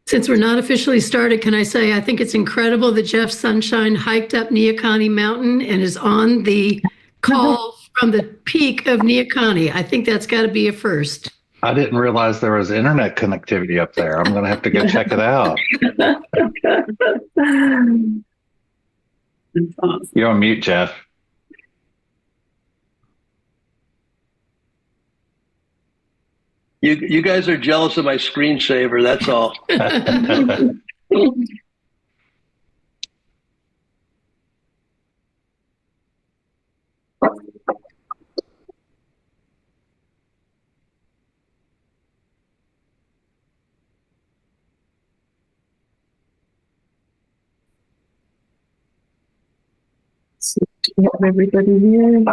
Since we're not officially started, can I say I think it's incredible that Jeff Sunshine hiked up Neocani Mountain and is on the call from the peak of Neocani. I think that's got to be a first. I didn't realize there was internet connectivity up there. I'm going to have to go check it out. Awesome. You're on mute, Jeff. You guys are jealous of my screensaver, that's all. So, do we have everybody here?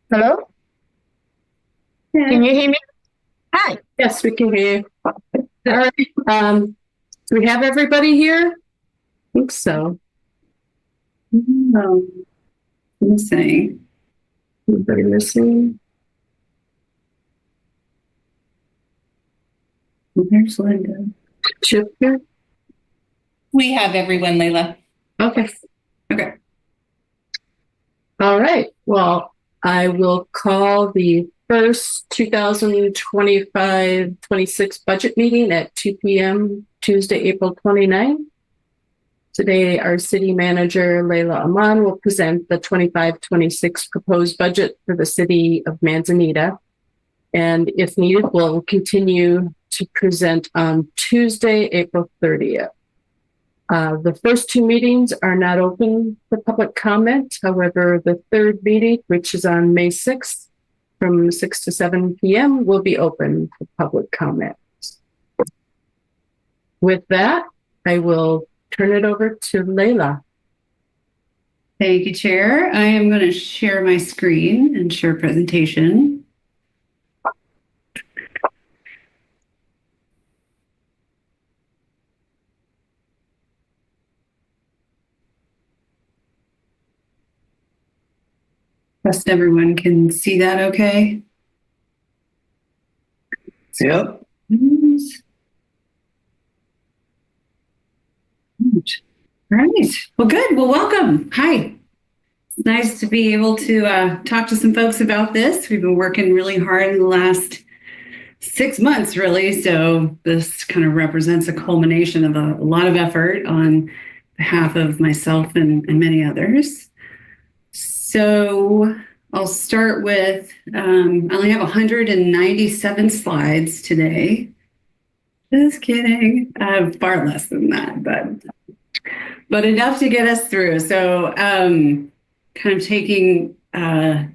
Hello? Can you hear me? Hi. Yes, we can hear you. All right. Do we have everybody here? I think so. No. Let me see. Anybody missing? There's Linda. Chip here? We have everyone, Layla. Okay. Okay. All right. Well, I will call the first 2025-26 budget meeting at 2 p.m. Tuesday, April 29th. Today, our city manager, Layla Aman, will present the 25-26 proposed budget for the city of Manzanita. And if needed, we'll continue to present on Tuesday, April 30th. The first two meetings are not open for public comment. However, the third meeting, which is on May 6th from 6 to 7 p.m., will be open for public comment. With that, I will turn it over to Layla. Thank you, Chair. I am going to share my screen and share presentation. Trust everyone can see that okay? Yep. All right. Well, good. Well, welcome. Hi. It's nice to be able to talk to some folks about this. We've been working really hard in the last 6 months, really. So this kind of represents a culmination of a lot of effort on behalf of myself and many others. So I'll start with, I only have 197 slides today. Just kidding. I have far less than that, but enough to get us through. So kind of taking, want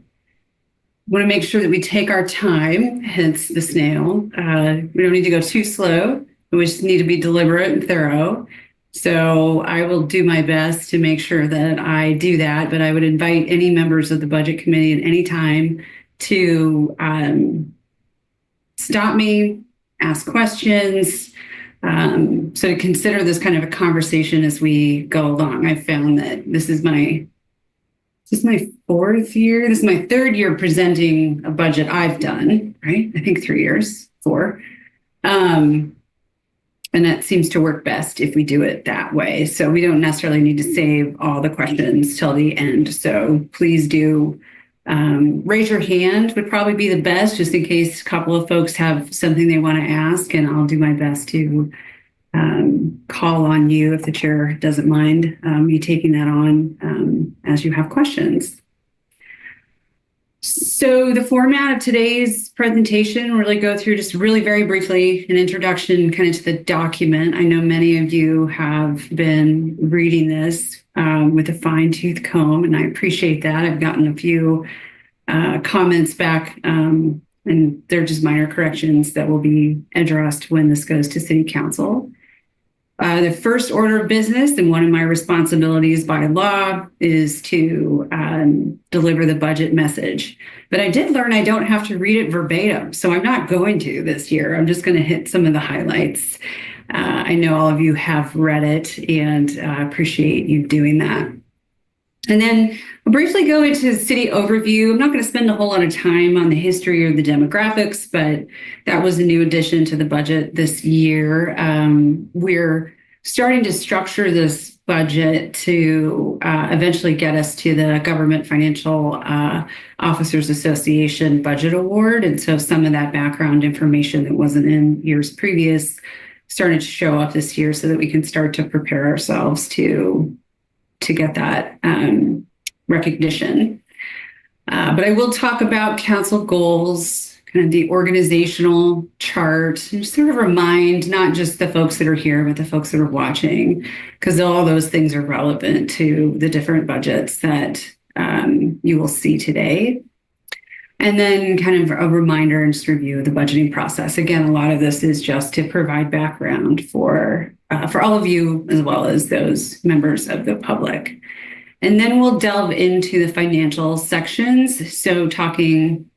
to make sure that we take our time, hence the snail. We don't need to go too slow. We just need to be deliberate and thorough. So I will do my best to make sure that I do that, but I would invite any members of the Budget Committee at any time to stop me, ask questions, so to consider this kind of a conversation as we go along. I found that this is my fourth year. This is my third year presenting a budget I've done, right? I think 3 years, 4. And that seems to work best if we do it that way. So we don't necessarily need to save all the questions till the end. So please do raise your hand would probably be the best, just in case a couple of folks have something they want to ask, and I'll do my best to call on you if the chair doesn't mind me taking that on as you have questions. So the format of today's presentation, really go through just really very briefly an introduction kind of to the document. I know many of you have been reading this with a fine-tooth comb, and I appreciate that. I've gotten a few comments back, and they're just minor corrections that will be addressed when this goes to City Council. The first order of business and one of my responsibilities by law is to deliver the budget message. But I did learn I don't have to read it verbatim, so I'm not going to this year. I'm just going to hit some of the highlights. I know all of you have read it, and I appreciate you doing that. And then I'll briefly go into the city overview. I'm not going to spend a whole lot of time on the history or the demographics, but that was a new addition to the budget this year. We're starting to structure this budget to eventually get us to the Government Financial Officers Association Budget Award. And so some of that background information that wasn't in years previous started to show up this year so that we can start to prepare ourselves to get that recognition. But I will talk about council goals, kind of the organizational chart, and just sort of remind not just the folks that are here, but the folks that are watching, because all those things are relevant to the different budgets that you will see today. And then kind of a reminder and just review of the budgeting process. Again, a lot of this is just to provide background for all of you, as well as those members of the public. And then we'll delve into the financial sections. So talking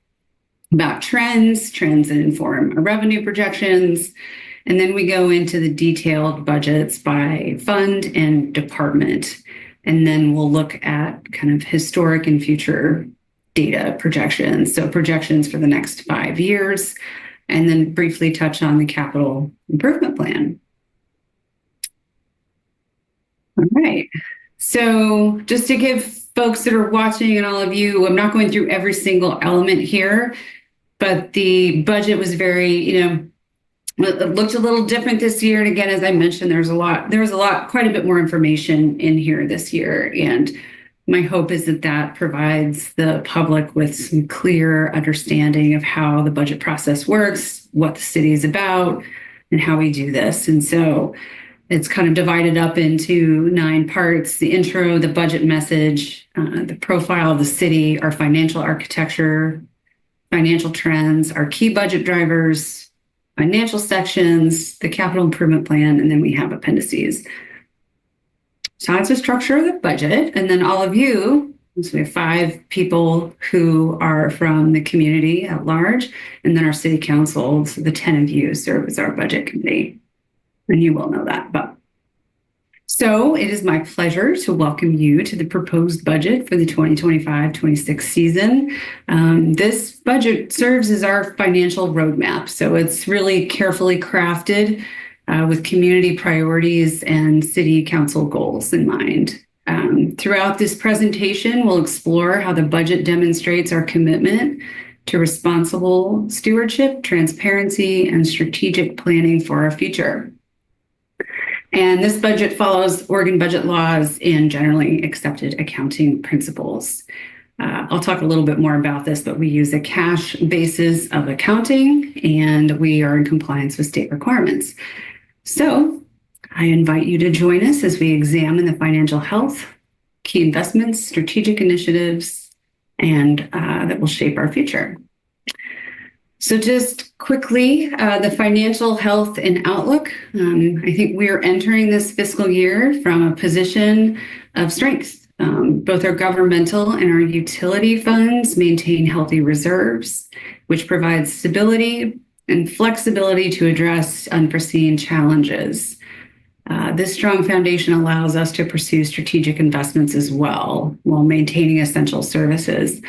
about trends that inform our revenue projections. And then we go into the detailed budgets by fund and department. And then we'll look at kind of historic and future data projections. So projections for the next 5 years, and then briefly touch on the capital improvement plan. All right. So just to give folks that are watching and all of you, I'm not going through every single element here, but the budget was very, it looked a little different this year. And again, as I mentioned, there was quite a bit more information in here this year. And my hope is that that provides the public with some clear understanding of how the budget process works, what the city is about, and how we do this. And so it's kind of divided up into 9 parts: the intro, the budget message, the profile of the city, our financial architecture, financial trends, our key budget drivers, financial sections, the capital improvement plan, and then we have appendices. So that's the structure of the budget. And then all of you, so we have 5 people who are from the community at large, and then our city council, so the 10 of you serve as our budget committee. And you will know that. But so it is my pleasure to welcome you to the proposed budget for the 2025-26 season. This budget serves as our financial roadmap. So it's really carefully crafted with community priorities and city council goals in mind. Throughout this presentation, we'll explore how the budget demonstrates our commitment to responsible stewardship, transparency, and strategic planning for our future. And this budget follows Oregon budget laws and generally accepted accounting principles. I'll talk a little bit more about this, but we use a cash basis of accounting, and we are in compliance with state requirements. So I invite you to join us as we examine the financial health, key investments, strategic initiatives, and that will shape our future. So just quickly, the financial health and outlook. I think we are entering this fiscal year from a position of strength. Both our governmental and our utility funds maintain healthy reserves, which provides stability and flexibility to address unforeseen challenges. This strong foundation allows us to pursue strategic investments as well while maintaining essential services.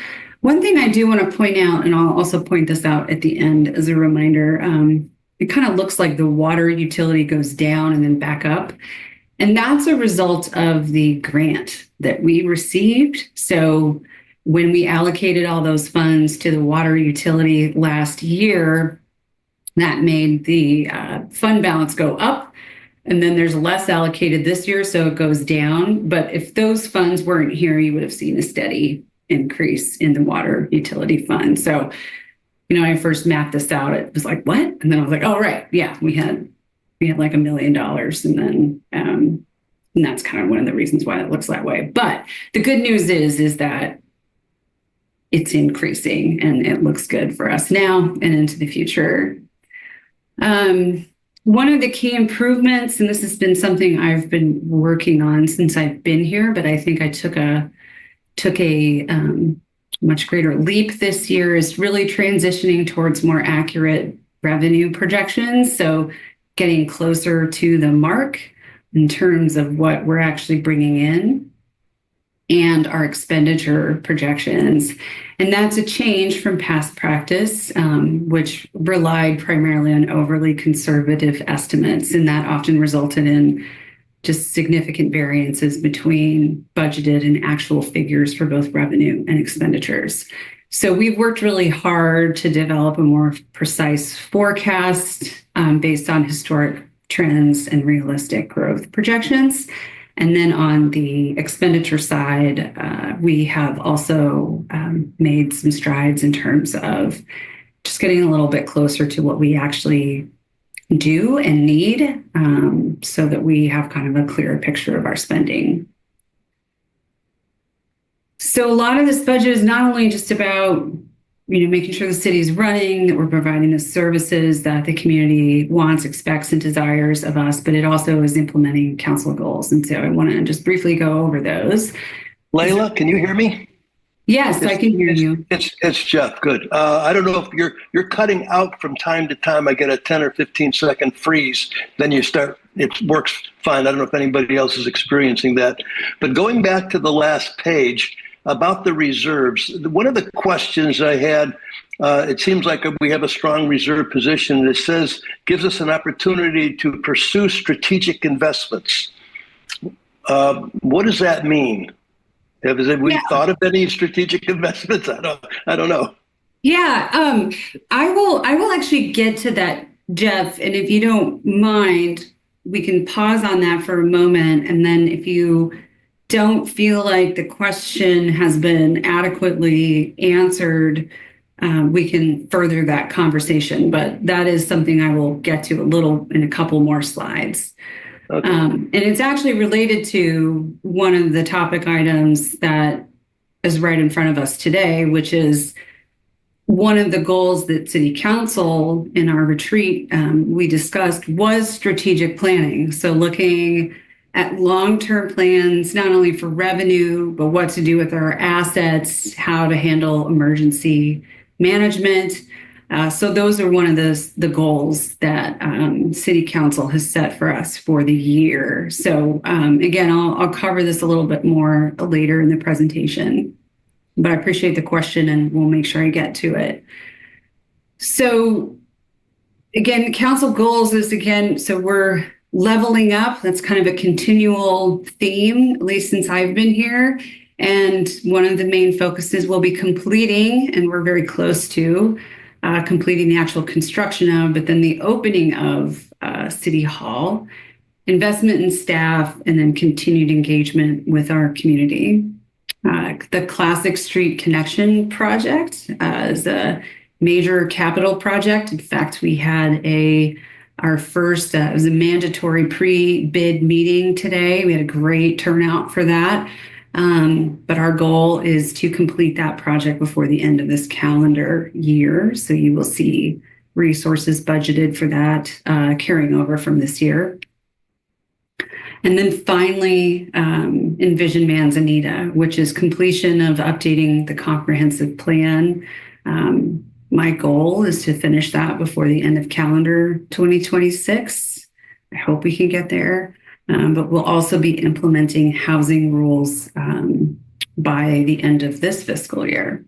One thing I do want to point out, and I'll also point this out at the end as a reminder, it kind of looks like the water utility goes down and then back up. And that's a result of the grant that we received. So when we allocated all those funds to the water utility last year, that made the fund balance go up. And then there's less allocated this year, so it goes down. But if those funds weren't here, you would have seen a steady increase in the water utility fund. So, when I first mapped this out, it was like, what? And then I was like, oh, right. Yeah, we had like $1 million. And then, and that's kind of one of the reasons why it looks that way. But the good news is that it's increasing and it looks good for us now and into the future. One of the key improvements, and this has been something I've been working on since I've been here, but I think I took a much greater leap this year, is really transitioning towards more accurate revenue projections. So getting closer to the mark in terms of what we're actually bringing in and our expenditure projections. And that's a change from past practice, which relied primarily on overly conservative estimates. And that often resulted in just significant variances between budgeted and actual figures for both revenue and expenditures. So we've worked really hard to develop a more precise forecast based on historic trends and realistic growth projections. And then on the expenditure side, we have also made some strides in terms of just getting a little bit closer to what we actually do and need, so that we have kind of a clearer picture of our spending. So a lot of this budget is not only just about making sure the city's running, that we're providing the services that the community wants, expects, and desires of us, but it also is implementing council goals. And so I want to just briefly go over those. Layla, can you hear me? Yes, I can hear you. It's Jeff. Good. I don't know if you're cutting out from time to time. I get a 10 or 15 second freeze. Then you start. It works fine. I don't know if anybody else is experiencing that. But going back to the last page about the reserves, one of the questions I had, it seems like we have a strong reserve position. It says gives us an opportunity to pursue strategic investments. What does that mean? Have we thought of any strategic investments? I don't know. Yeah, I will actually get to that, Jeff. And if you don't mind, we can pause on that for a moment. And then if you don't feel like the question has been adequately answered, we can further that conversation, but that is something I will get to in a couple more slides. Okay. And it's actually related to one of the topic items that is right in front of us today, which is one of the goals that City Council in our retreat we discussed was strategic planning. So looking at long-term plans, not only for revenue, but what to do with our assets, how to handle emergency management. So those are one of the goals that City Council has set for us for the year. So again, I'll cover this a little bit more later in the presentation, but I appreciate the question and we'll make sure I get to it. So again, council goals is so we're leveling up. That's kind of a continual theme, at least since I've been here. And one of the main focuses will be completing, and we're very close to completing the actual construction of, but then the opening of City Hall, investment in staff, and then continued engagement with our community. The Classic Street Connection project is a major capital project. In fact, we had our first, it was a mandatory pre-bid meeting today. We had a great turnout for that. But our goal is to complete that project before the end of this calendar year. So you will see resources budgeted for that carrying over from this year. And then finally, Envision Manzanita, which is completion of updating the comprehensive plan. My goal is to finish that before the end of calendar 2026. I hope we can get there. But we'll also be implementing housing rules by the end of this fiscal year.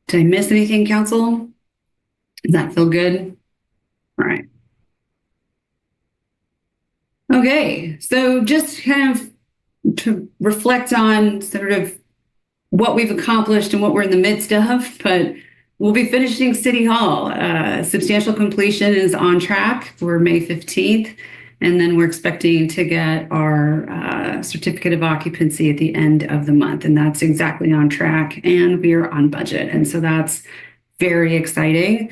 Did I miss anything, Council? Does that feel good? All right. Okay, so just kind of to reflect on sort of what we've accomplished and what we're in the midst of, but we'll be finishing City Hall. Substantial completion is on track for May 15th. And then we're expecting to get our certificate of occupancy at the end of the month. And that's exactly on track. And we are on budget. And so that's very exciting.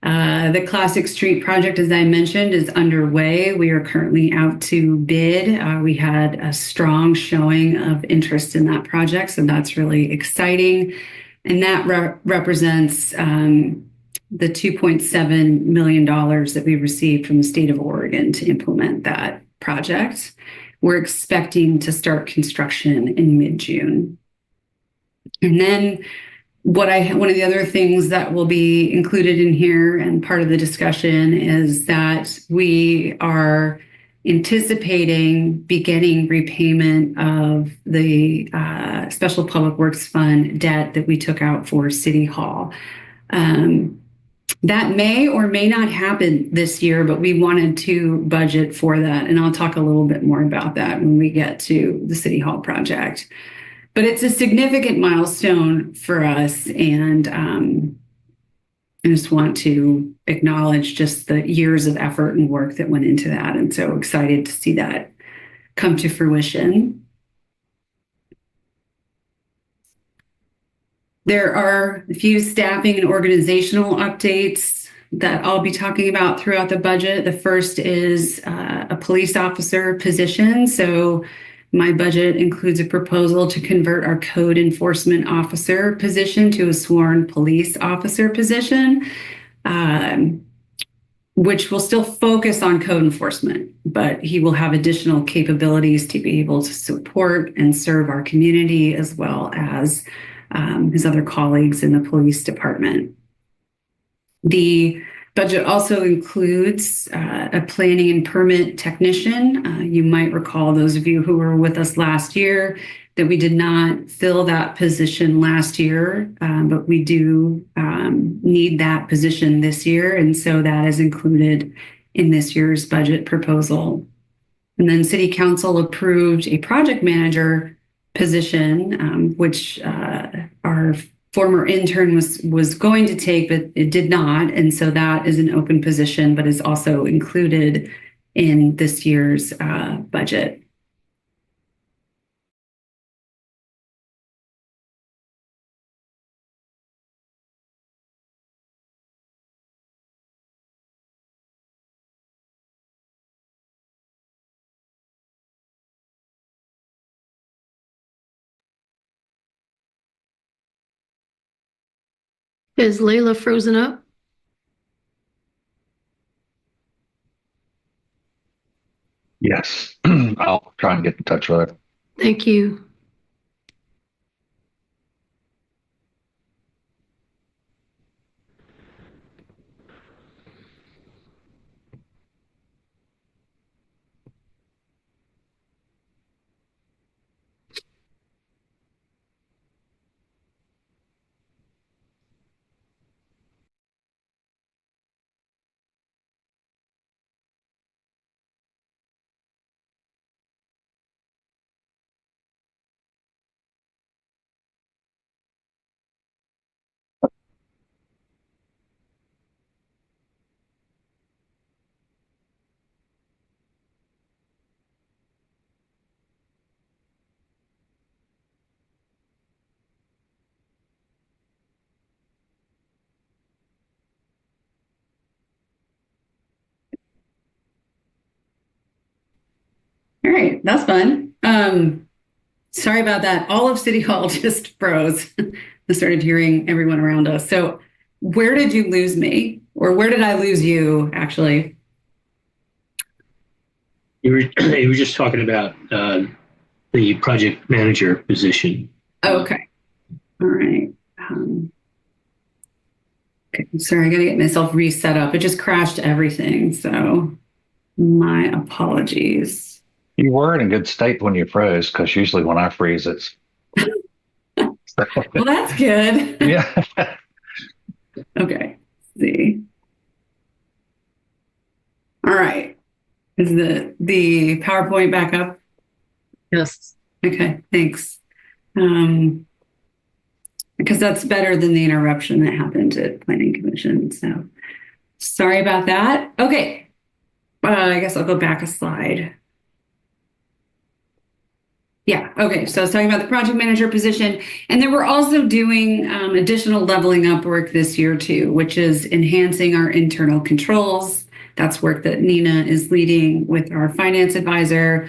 The Classic Street project, as I mentioned, is underway. We are currently out to bid. We had a strong showing of interest in that project. So that's really exciting. And that represents the $2.7 million that we received from the state of Oregon to implement that project. We're expecting to start construction in mid-June. And then one of the other things that will be included in here and part of the discussion is that we are anticipating beginning repayment of the Special Public Works Fund debt that we took out for City Hall. That may or may not happen this year, but we wanted to budget for that. And I'll talk a little bit more about that when we get to the City Hall project. But it's a significant milestone for us. And I just want to acknowledge just the years of effort and work that went into that. And so excited to see that come to fruition. There are a few staffing and organizational updates that I'll be talking about throughout the budget. The first is a police officer position. So my budget includes a proposal to convert our code enforcement officer position to a sworn police officer position, which will still focus on code enforcement, but he will have additional capabilities to be able to support and serve our community as well as his other colleagues in the police department. The budget also includes a planning and permit technician. You might recall, those of you who were with us last year, that we did not fill that position last year, but we do need that position this year. And so that is included in this year's budget proposal. And then City Council approved a project manager position, which our former intern was going to take, but it did not. And so that is an open position, but is also included in this year's budget. Is Layla frozen up? Yes. I'll try and get in touch with her. Thank you. All right, that's fun. Sorry about that. All of City Hall just froze. I started hearing everyone around us. So where did you lose me? Or where did I lose you, actually? You were just talking about the project manager position. Okay. All right. Okay. Sorry, I got to get myself reset up. It just crashed everything. So my apologies. You were in a good state when you froze, because usually when I freeze, it's. Well, that's good. Yeah. Okay. Let's see. All right. Is the PowerPoint back up? Yes. Okay, thanks. Because that's better than the interruption that happened at Planning Commission. So sorry about that. Okay. I guess I'll go back a slide. Yeah, okay. So I was talking about the project manager position. And then we're also doing additional leveling up work this year too, which is enhancing our internal controls. That's work that Nina is leading with our finance advisor.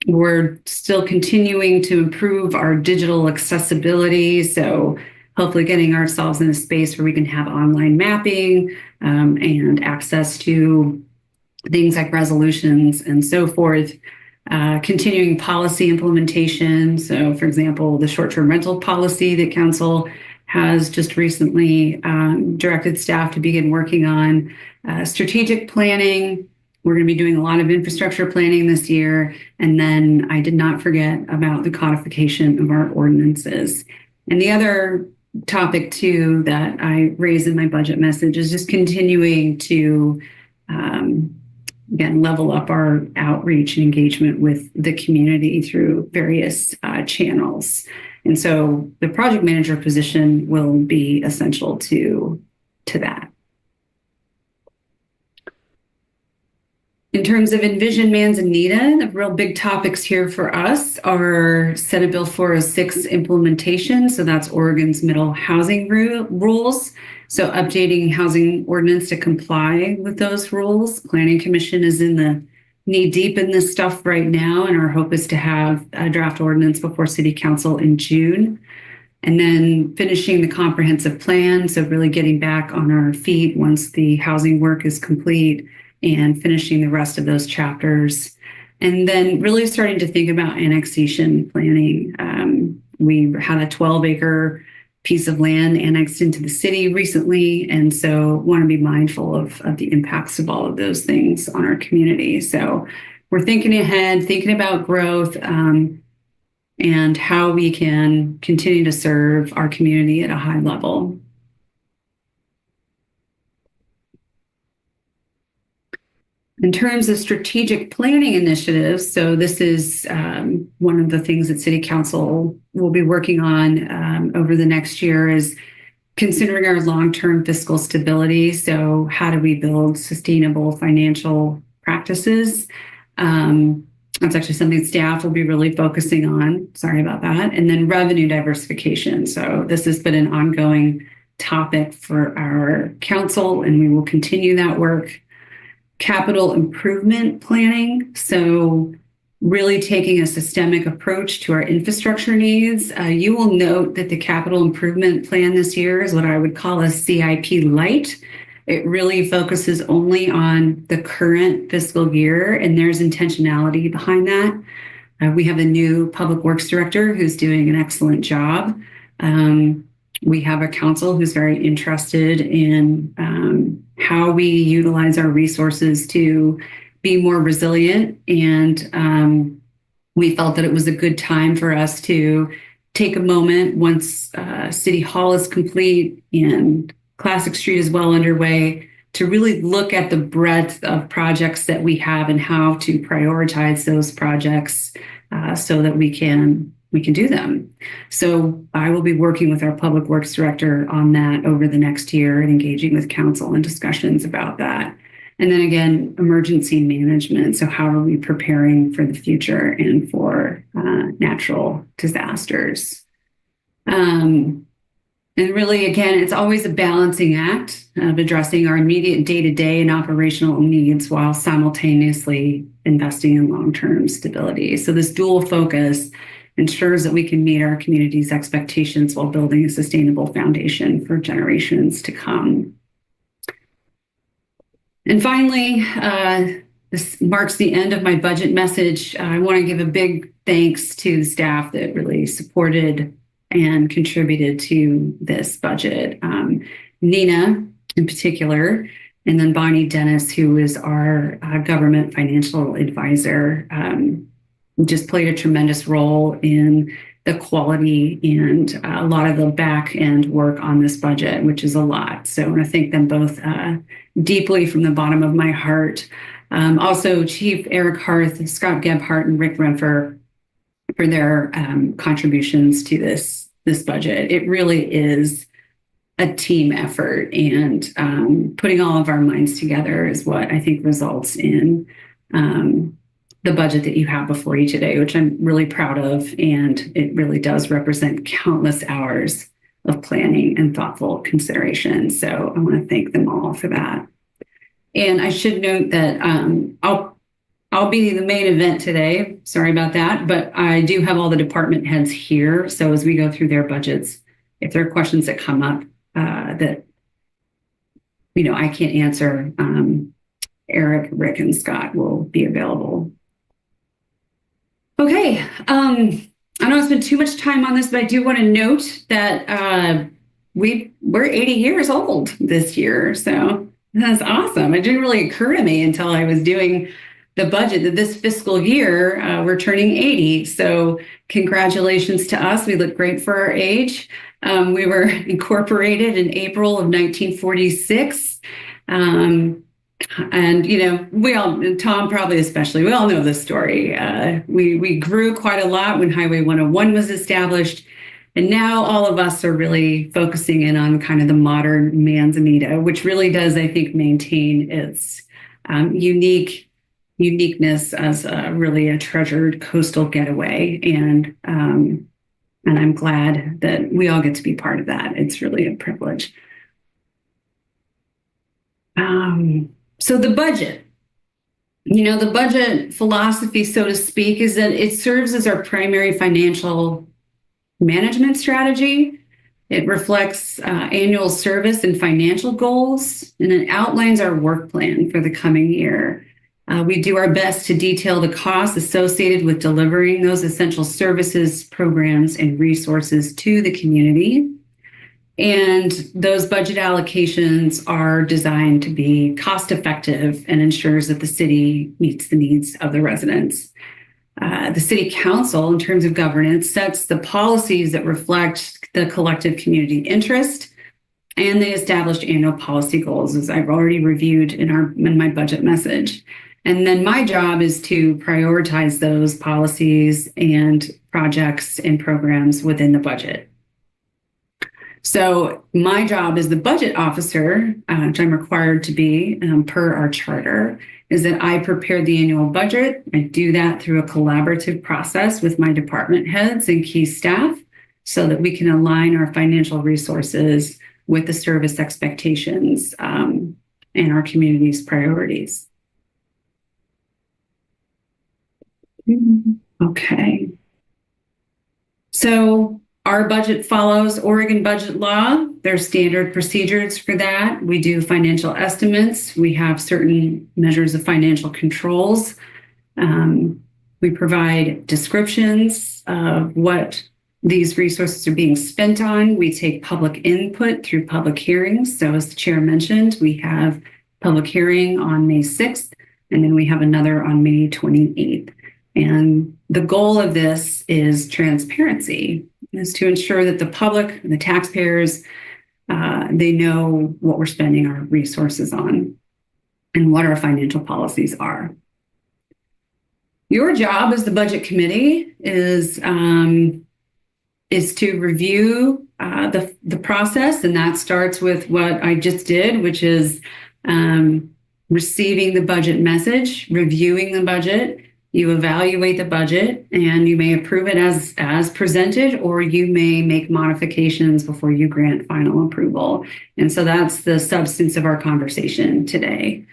We're still continuing to improve our digital accessibility. So hopefully getting ourselves in a space where we can have online mapping and access to things like resolutions and so forth. Continuing policy implementation. So for example, the short-term rental policy that council has just recently directed staff to begin working on. Strategic planning. We're going to be doing a lot of infrastructure planning this year. And then I did not forget about the codification of our ordinances. And the other topic too that I raised in my budget message is just continuing to, again, level up our outreach and engagement with the community through various channels. And so the project manager position will be essential to that. In terms of Envision Manzanita, the real big topics here for us are Senate Bill 406 implementation. So that's Oregon's middle housing rules. So updating housing ordinance to comply with those rules. Planning Commission is in the knee deep in this stuff right now. And our hope is to have a draft ordinance before City Council in June. And then finishing the comprehensive plan. So really getting back on our feet once the housing work is complete, and finishing the rest of those chapters. And then really starting to think about annexation planning. We had a 12-acre piece of land annexed into the city recently, and so want to be mindful of the impacts of all of those things on our community. So we're thinking ahead, thinking about growth, and how we can continue to serve our community at a high level. In terms of strategic planning initiatives, so this is one of the things that City Council will be working on over the next year, is considering our long-term fiscal stability. So how do we build sustainable financial practices? That's actually something staff will be really focusing on. Sorry about that. And then revenue diversification. So this has been an ongoing topic for our council, and we will continue that work. Capital improvement planning. So really taking a systemic approach to our infrastructure needs. You will note that the capital improvement plan this year is what I would call a CIP light. It really focuses only on the current fiscal year, and there's intentionality behind that. We have a new public works director who's doing an excellent job. We have a council who's very interested in how we utilize our resources to be more resilient. And we felt that it was a good time for us to take a moment once City Hall is complete and Classic Street is well underway to really look at the breadth of projects that we have and how to prioritize those projects so that we can do them. So I will be working with our public works director on that over the next year and engaging with council in discussions about that. And then again, emergency management. So how are we preparing for the future and for natural disasters? And really, again, it's always a balancing act of addressing our immediate day-to-day and operational needs while simultaneously investing in long-term stability. So this dual focus ensures that we can meet our community's expectations while building a sustainable foundation for generations to come. And finally, this marks the end of my budget message. I want to give a big thanks to the staff that really supported and contributed to this budget. Nina, in particular, and then Bonnie Dennis, who is our government financial advisor, just played a tremendous role in the quality and a lot of the back end work on this budget, which is a lot. So I want to thank them both deeply from the bottom of my heart. Also, Chief Eric Harth, Scott Gebhardt, and Rick Renfer for their contributions to this budget. It really is a team effort, and putting all of our minds together is what I think results in the budget that you have before you today, which I'm really proud of, and it really does represent countless hours of planning and thoughtful consideration. So I want to thank them all for that. And I should note that I'll be the main event today. Sorry about that, but I do have all the department heads here. So as we go through their budgets, if there are questions that come up that I can't answer, Eric, Rick, and Scott will be available. Okay, I don't want to spend too much time on this, but I do want to note that we're 80 years old this year. So that's awesome. It didn't really occur to me until I was doing the budget that this fiscal year, we're turning 80. So congratulations to us. We look great for our age. We were incorporated in April of 1946. And, we all, Tom probably especially, we all know this story. We grew quite a lot when Highway 101 was established. And now all of us are really focusing in on kind of the modern Manzanita, which really does, I think, maintain its uniqueness as really a treasured coastal getaway. And I'm glad that we all get to be part of that. It's really a privilege. So the budget, the budget philosophy, so to speak, is that it serves as our primary financial management strategy. It reflects annual service and financial goals, and it outlines our work plan for the coming year. We do our best to detail the costs associated with delivering those essential services, programs, and resources to the community. And those budget allocations are designed to be cost effective and ensures that the city meets the needs of the residents. The city council, in terms of governance, sets the policies that reflect the collective community interest, and they established annual policy goals, as I've already reviewed in my budget message. And then my job is to prioritize those policies and projects and programs within the budget. So my job as the budget officer, which I'm required to be per our charter, is that I prepare the annual budget. I do that through a collaborative process with my department heads and key staff so that we can align our financial resources with the service expectations and our community's priorities. Okay. So our budget follows Oregon budget law. There's standard procedures for that. We do financial estimates. We have certain measures of financial controls. We provide descriptions of what these resources are being spent on. We take public input through public hearings. So as the chair mentioned, we have public hearing on May 6th, and then we have another on May 28th. And the goal of this is transparency, is to ensure that the public and the taxpayers, they know what we're spending our resources on and what our financial policies are. Your job as the budget committee is to review the process, and that starts with what I just did, which is receiving the budget message, reviewing the budget. You evaluate the budget, and you may approve it as presented, or you may make modifications before you grant final approval. And so that's the substance of our conversation today.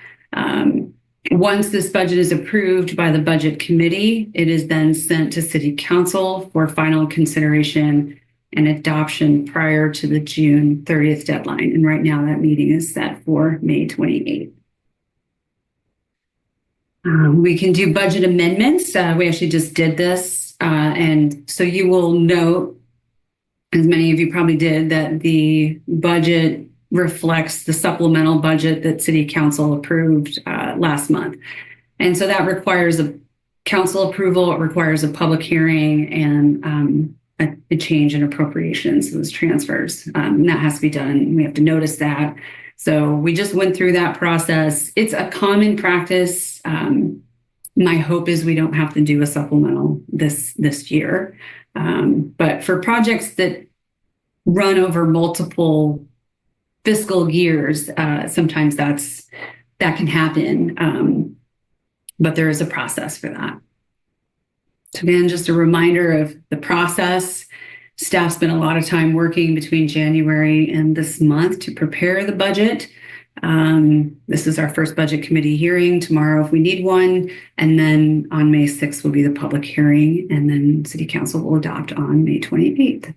Once this budget is approved by the budget committee, it is then sent to City Council for final consideration and adoption prior to the June 30th deadline. And right now that meeting is set for May 28th. We can do budget amendments. We actually just did this. And so you will note, as many of you probably did, that the budget reflects the supplemental budget that City Council approved last month. And so that requires a council approval. It requires a public hearing and a change in appropriations, those transfers. And that has to be done. We have to notice that. So we just went through that process. It's a common practice. My hope is we don't have to do a supplemental this year. But for projects that run over multiple fiscal years, sometimes that can happen. But there is a process for that. So again, just a reminder of the process. Staff spent a lot of time working between January and this month to prepare the budget. This is our first budget committee hearing tomorrow if we need one. And then on May 6th will be the public hearing, and then City Council will adopt on May 28th.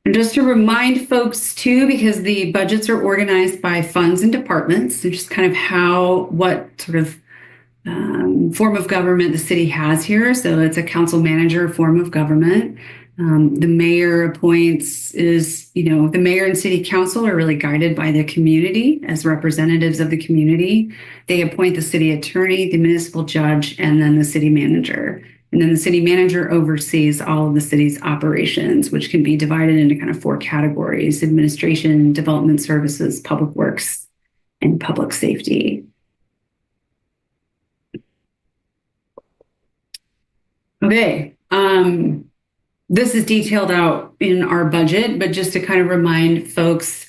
And just to remind folks too, because the budgets are organized by funds and departments, and just kind of what sort of form of government the city has here. So it's a council manager form of government. The mayor appoints the mayor and city council are really guided by the community as representatives of the community. They appoint the city attorney, the municipal judge, and then the city manager. And then the city manager oversees all of the city's operations, which can be divided into kind of 4 categories: administration, development services, public works, and public safety. Okay. This is detailed out in our budget, but just to kind of remind folks,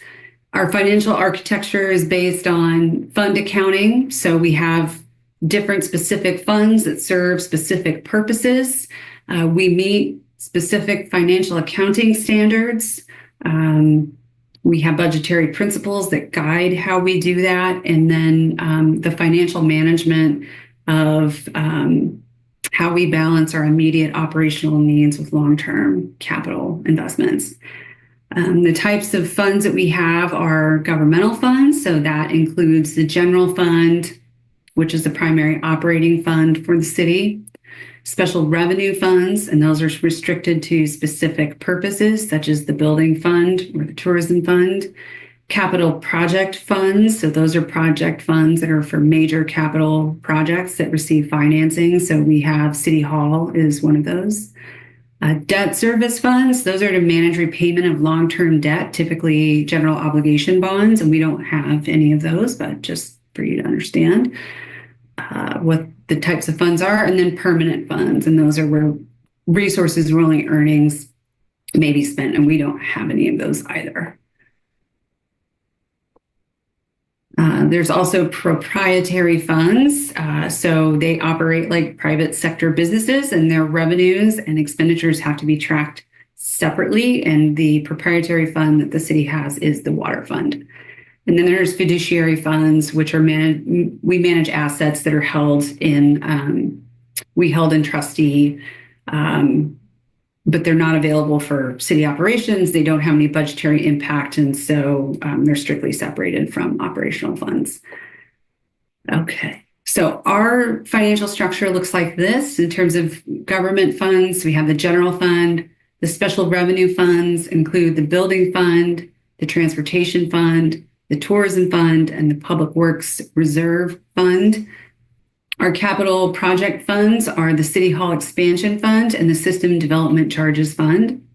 our financial architecture is based on fund accounting. So we have different specific funds that serve specific purposes. We meet specific financial accounting standards. We have budgetary principles that guide how we do that. And then the financial management of how we balance our immediate operational needs with long-term capital investments. The types of funds that we have are governmental funds. So that includes the general fund, which is the primary operating fund for the city. Special revenue funds, and those are restricted to specific purposes, such as the building fund or the tourism fund. Capital project funds, so those are project funds that are for major capital projects that receive financing. So we have City Hall is one of those. Debt service funds, those are to manage repayment of long-term debt, typically general obligation bonds, and we don't have any of those, but just for you to understand what the types of funds are. And then permanent funds, and those are where resources, rolling earnings may be spent, and we don't have any of those either. There's also proprietary funds. So they operate like private sector businesses, and their revenues and expenditures have to be tracked separately. And the proprietary fund that the city has is the water fund. And then there's fiduciary funds, which are we manage assets that are held in, we held in trustee, but they're not available for city operations. They don't have any budgetary impact. And so they're strictly separated from operational funds. Okay. So our financial structure looks like this in terms of government funds. We have the general fund. The special revenue funds include the building fund, the transportation fund, the tourism fund, and the public works reserve fund. Our capital project funds are the City Hall expansion fund and the system development charges fund.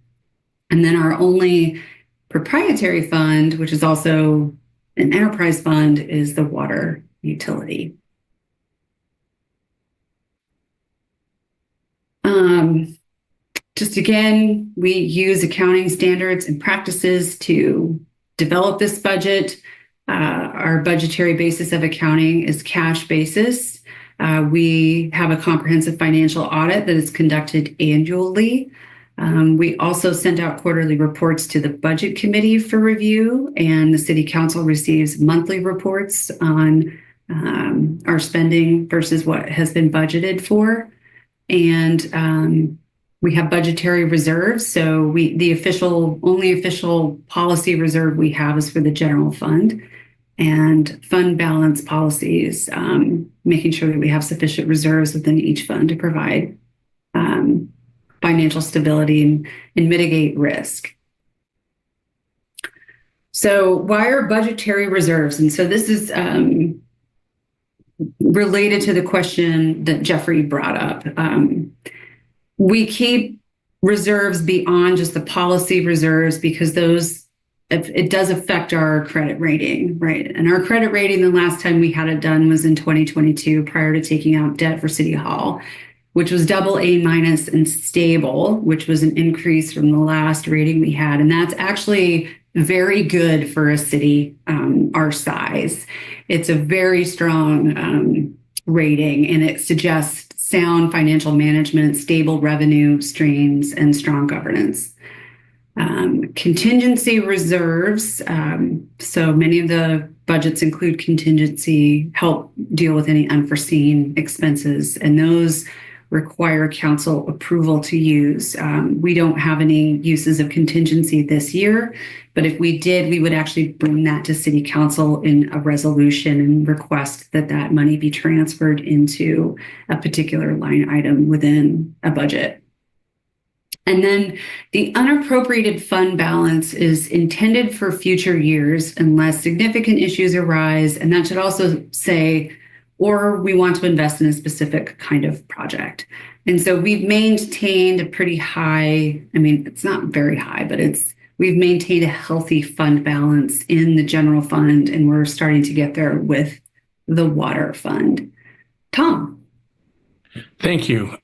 And then our only proprietary fund, which is also an enterprise fund, is the water utility. Just again, we use accounting standards and practices to develop this budget. Our budgetary basis of accounting is cash basis. We have a comprehensive financial audit that is conducted annually. We also send out quarterly reports to the budget committee for review, and the city council receives monthly reports on our spending versus what has been budgeted for. And we have budgetary reserves. So the only official policy reserve we have is for the general fund, and fund balance policies, making sure that we have sufficient reserves within each fund to provide financial stability and mitigate risk. So why are budgetary reserves? And so this is related to the question that Jeffrey brought up. We keep reserves beyond just the policy reserves because it does affect our credit rating, right? And our credit rating, the last time we had it done was in 2022, prior to taking out debt for City Hall, which was AA- and stable, which was an increase from the last rating we had. And that's actually very good for a city our size. It's a very strong rating, and it suggests sound financial management, stable revenue streams, and strong governance. Contingency reserves. So many of the budgets include contingency, help deal with any unforeseen expenses, and those require council approval to use. We don't have any uses of contingency this year, but if we did, we would actually bring that to city council in a resolution and request that that money be transferred into a particular line item within a budget. And then the unappropriated fund balance is intended for future years unless significant issues arise. And that should also say, or we want to invest in a specific kind of project. And so we've maintained a pretty high, I mean, it's not very high, but we've maintained a healthy fund balance in the general fund, and we're starting to get there with the water fund. Tom. Thank you.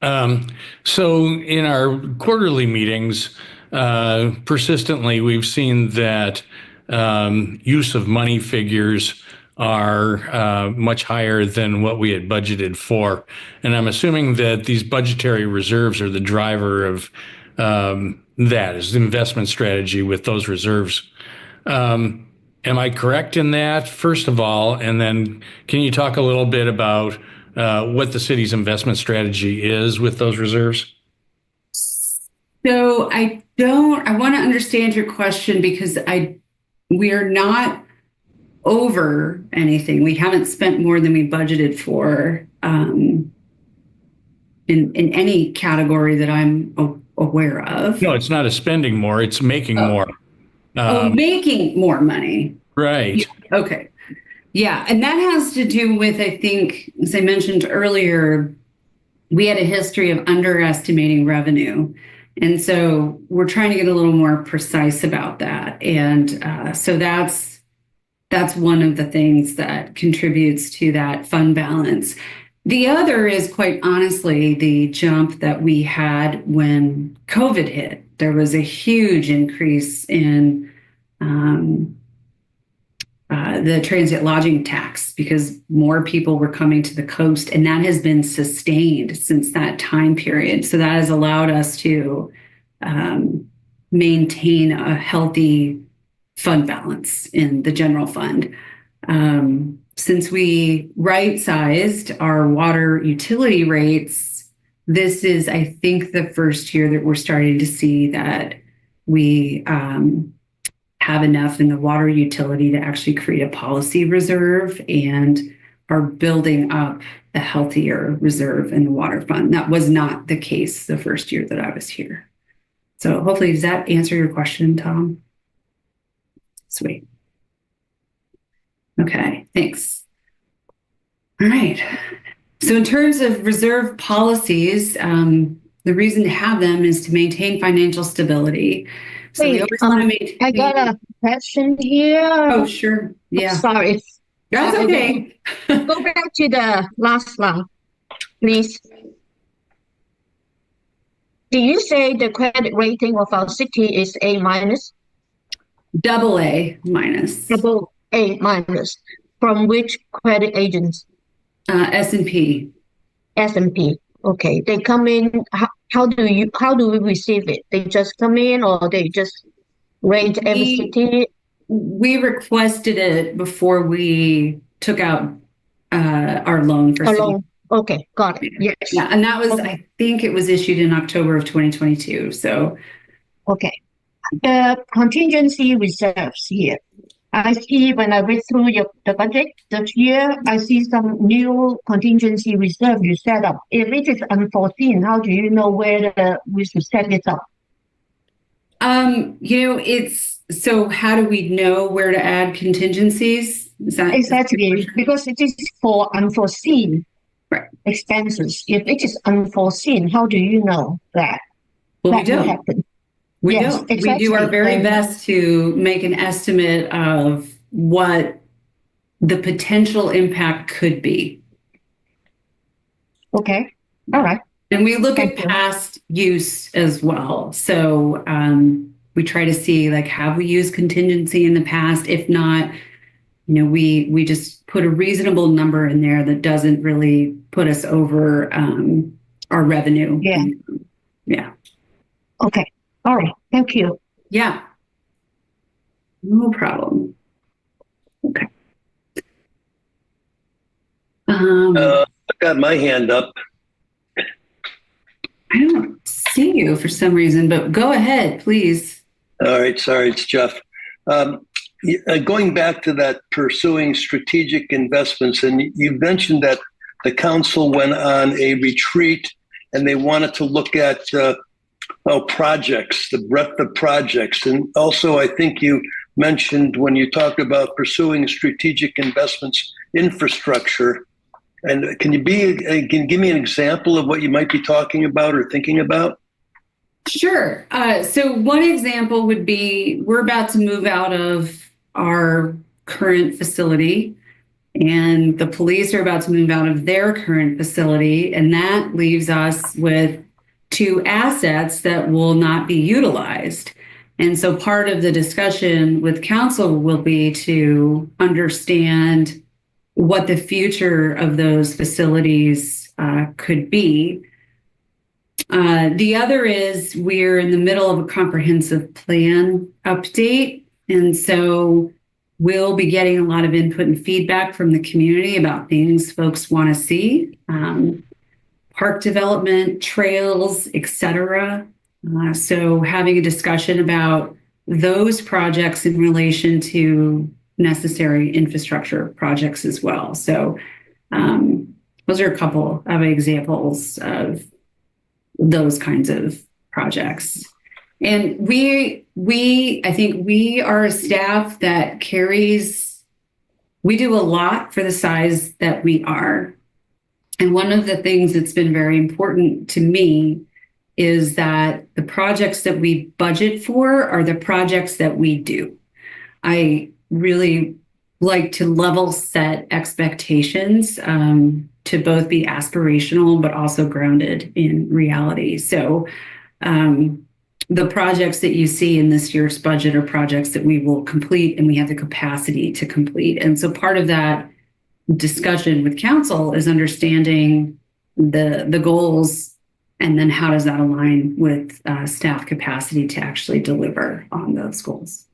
So in our quarterly meetings, persistently, we've seen that use of money figures are much higher than what we had budgeted for. And I'm assuming that these budgetary reserves are the driver of that, is the investment strategy with those reserves. Am I correct in that, first of all? And then can you talk a little bit about what the city's investment strategy is with those reserves? So I want to understand your question because we are not over anything. We haven't spent more than we budgeted for in any category that I'm aware of. No, it's not a spending more, it's making more. Making more money. Right. Yeah. Okay. Yeah. And that has to do with, I think, as I mentioned earlier, we had a history of underestimating revenue. And so we're trying to get a little more precise about that. And so that's one of the things that contributes to that fund balance. The other is, quite honestly, the jump that we had when COVID hit. There was a huge increase in the transient lodging tax because more people were coming to the coast, and that has been sustained since that time period. So that has allowed us to maintain a healthy fund balance in the general fund. Since we right-sized our water utility rates, this is, I think, the first year that we're starting to see that we have enough in the water utility to actually create a policy reserve and are building up a healthier reserve in the water fund. That was not the case the first year that I was here. So hopefully, does that answer your question, Tom? Sweet. Okay, thanks. All right. So in terms of reserve policies, the reason to have them is to maintain financial stability. So we always want to maintain. I got a question here. Oh, sure. Yeah. Sorry. That's okay. Go back to the last slide, please. Did you say the credit rating of our city is A minus? Double A minus. Double A minus. From which credit agents? S&P. S&P. Okay. They come in. How do we receive it? They just come in, or they just rate every city? We requested it before we took out our loan for city. Okay, got it. Yes. Yeah, and that was, okay. I think it was issued in October of 2022. So, okay. The contingency reserves here. I see when I read through the budget this year, I see some new contingency reserve you set up. If it is unforeseen, how do you know where we should set it up? So how do we know where to add contingencies? Is that exactly, because it is for unforeseen expenses. If it is unforeseen, how do you know that? Well, that will happen? We don't. Exactly. We do our very best to make an estimate of what the potential impact could be. Okay. All right. And we look at past use as well. So we try to see, like, have we used contingency in the past? If not, we just put a reasonable number in there that doesn't really put us over our revenue. Yeah. Yeah. Okay. All right. Thank you. Yeah. No problem. Okay. I got my hand up. I don't see you for some reason, but go ahead, please. All right. Sorry, it's Jeff. Going back to that pursuing strategic investments, and you mentioned that the council went on a retreat and they wanted to look at projects, the breadth of projects. And also, I think you mentioned when you talked about pursuing strategic investments, infrastructure. And can you give me an example of what you might be talking about or thinking about? Sure. So one example would be we're about to move out of our current facility, and the police are about to move out of their current facility, and that leaves us with 2 assets that will not be utilized. And so part of the discussion with council will be to understand what the future of those facilities could be. The other is we're in the middle of a comprehensive plan update. And so we'll be getting a lot of input and feedback from the community about things folks want to see, park development, trails, etc. So having a discussion about those projects in relation to necessary infrastructure projects as well. So those are a couple of examples of those kinds of projects. And I think we are a staff that we do a lot for the size that we are. And one of the things that's been very important to me is that the projects that we budget for are the projects that we do. I really like to level set expectations to both be aspirational, but also grounded in reality. So the projects that you see in this year's budget are projects that we will complete and we have the capacity to complete. And so part of that discussion with council is understanding the goals and then how does that align with staff capacity to actually deliver on those goals.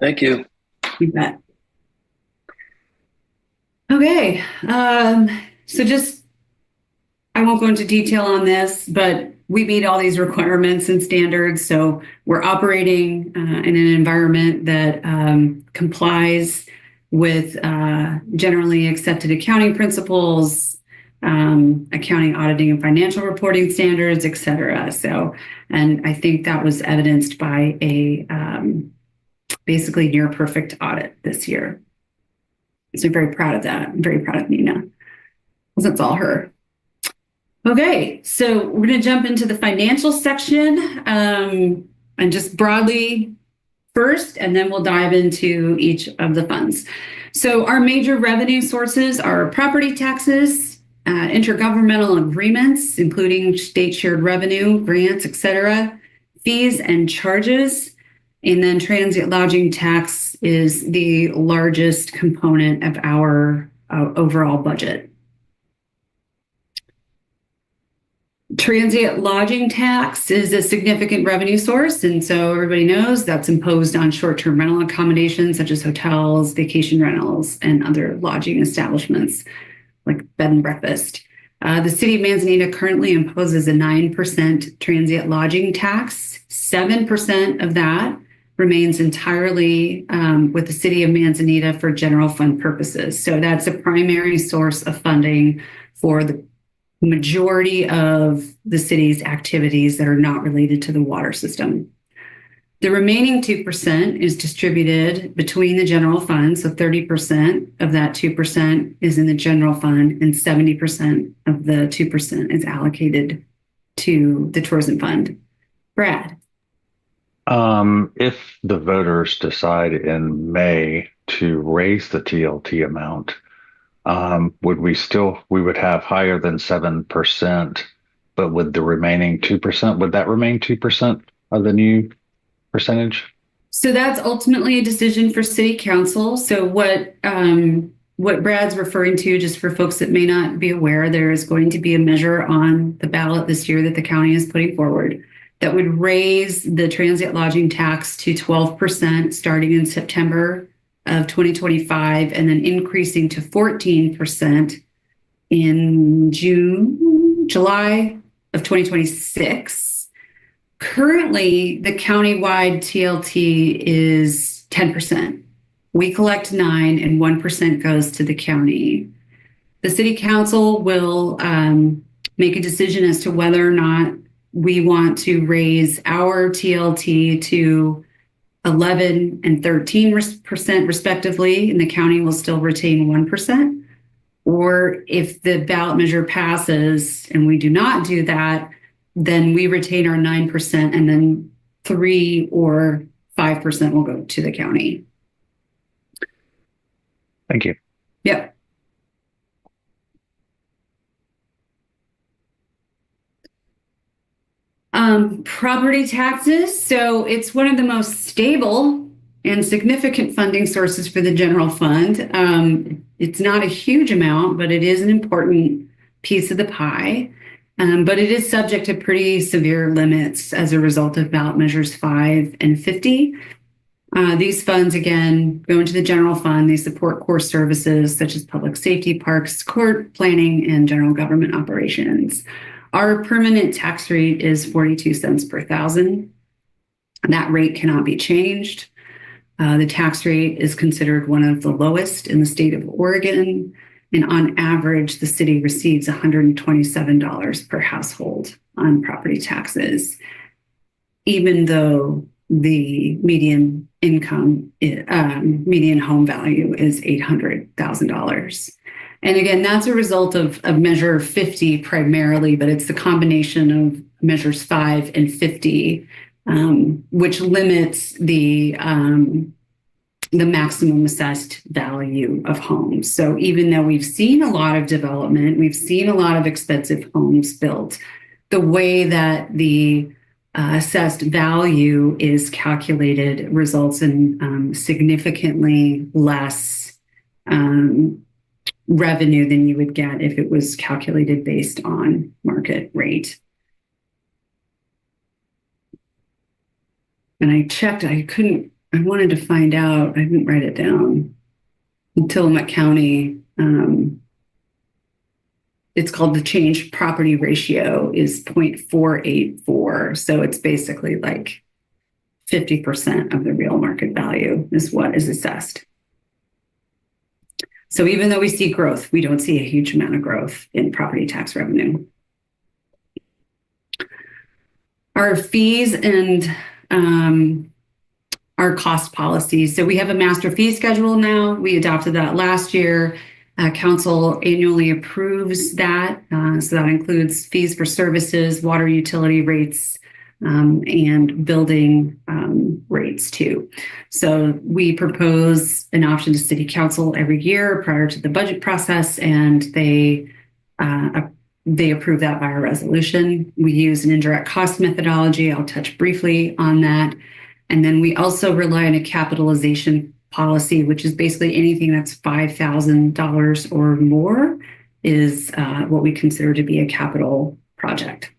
Thank you. You bet. Okay. So just, I won't go into detail on this, but we meet all these requirements and standards. So we're operating in an environment that complies with generally accepted accounting principles, accounting, auditing, and financial reporting standards, et cetera. So, and I think that was evidenced by a basically near perfect audit this year. So I'm very proud of that. I'm very proud of Nina, because it's all her. Okay, so we're going to jump into the financial section and just broadly first, and then we'll dive into each of the funds. So our major revenue sources are property taxes, intergovernmental agreements, including state shared revenue, grants, et cetera, fees and charges. And then transient lodging tax is the largest component of our overall budget. Transient lodging tax is a significant revenue source, and so everybody knows that's imposed on short-term rental accommodations such as hotels, vacation rentals, and other lodging establishments like bed and breakfast. The city of Manzanita currently imposes a 9% transient lodging tax. 7% of that remains entirely with the city of Manzanita for general fund purposes. So that's a primary source of funding for the majority of the city's activities that are not related to the water system. The remaining 2% is distributed between the general fund. So 30% of that 2% is in the general fund, and 70% of the 2% is allocated to the tourism fund. Brad. If the voters decide in May to raise the TLT amount, we would have higher than 7%, but with the remaining 2%, would that remain 2% of the new percentage? So that's ultimately a decision for city council. So what Brad's referring to, just for folks that may not be aware, there is going to be a measure on the ballot this year that the county is putting forward that would raise the transient lodging tax to 12% starting in September of 2025, and then increasing to 14% in July of 2026. Currently, the countywide TLT is 10%. We collect 9% and 1% goes to the county. The city council will make a decision as to whether or not we want to raise our TLT to 11% and 13% respectively, and the county will still retain 1%. Or if the ballot measure passes and we do not do that, then we retain our 9%, and then 3 or 5% will go to the county. Thank you. Yep. Property taxes. So it's one of the most stable and significant funding sources for the general fund. It's not a huge amount, but it is an important piece of the pie. But it is subject to pretty severe limits as a result of ballot measures 5 and 50. These funds, again, go into the general fund. They support core services such as public safety, parks, court planning, and general government operations. Our permanent tax rate is 42 cents per thousand. That rate cannot be changed. The tax rate is considered one of the lowest in the state of Oregon. And on average, the city receives $127 per household on property taxes, even though the median income, median home value is $800,000. And again, that's a result of Measure 50 primarily, but it's the combination of Measures 5 and 50, which limits the maximum assessed value of homes. So even though we've seen a lot of development, we've seen a lot of expensive homes built, the way that the assessed value is calculated results in significantly less revenue than you would get if it was calculated based on market rate. And I checked, I couldn't I wanted to find out, I didn't write it down. In Tillamook County, it's called the change property ratio is 0.484. So it's basically like 50% of the real market value is what is assessed. So even though we see growth, we don't see a huge amount of growth in property tax revenue. Our fees and our cost policies. So we have a master fee schedule now. We adopted that last year. Council annually approves that. So that includes fees for services, water utility rates, and building rates too. So we propose an option to City Council every year prior to the budget process, and they approve that by a resolution. We use an indirect cost methodology. I'll touch briefly on that. And then we also rely on a capitalization policy, which is basically anything that's $5,000 or more is what we consider to be a capital project.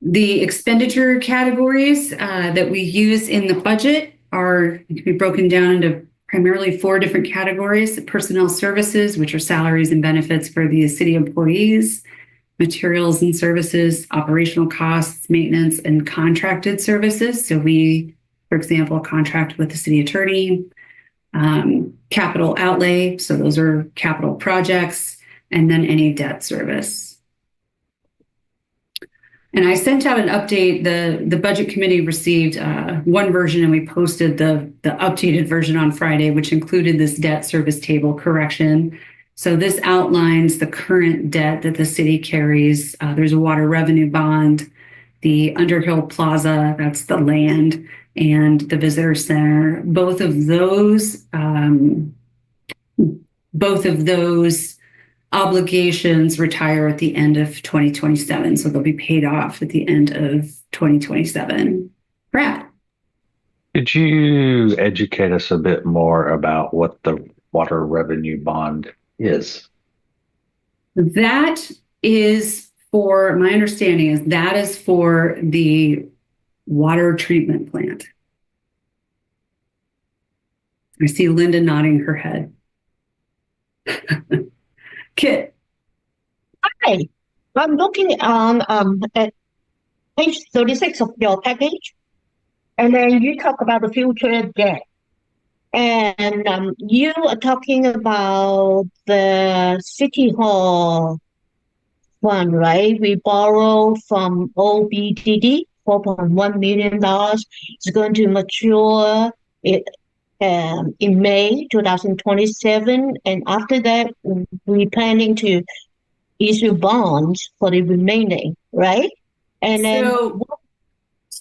The expenditure categories that we use in the budget can be broken down into primarily 4 different categories: personnel services, which are salaries and benefits for the city employees; materials and services, operational costs, maintenance, and contracted services. So we, for example, contract with the city attorney. Capital outlay, so those are capital projects, and then any debt service. And I sent out an update. The budget committee received one version, and we posted the updated version on Friday, which included this debt service table correction. So this outlines the current debt that the city carries. There's a water revenue bond, the Underhill Plaza, that's the land, and the visitor center. Both of those obligations retire at the end of 2027. So they'll be paid off at the end of 2027. Brad. Could you educate us a bit more about what the water revenue bond is? That is for, my understanding is that is for the water treatment plant. I see Linda nodding her head. Kit. Hi, I'm looking on at page 36 of your package, and then you talk about the future debt. And you are talking about the City Hall fund, right? We borrow from OBDD, $4.1 million. It's going to mature in May 2027. And after that, we're planning to issue bonds for the remaining, right? And then... So,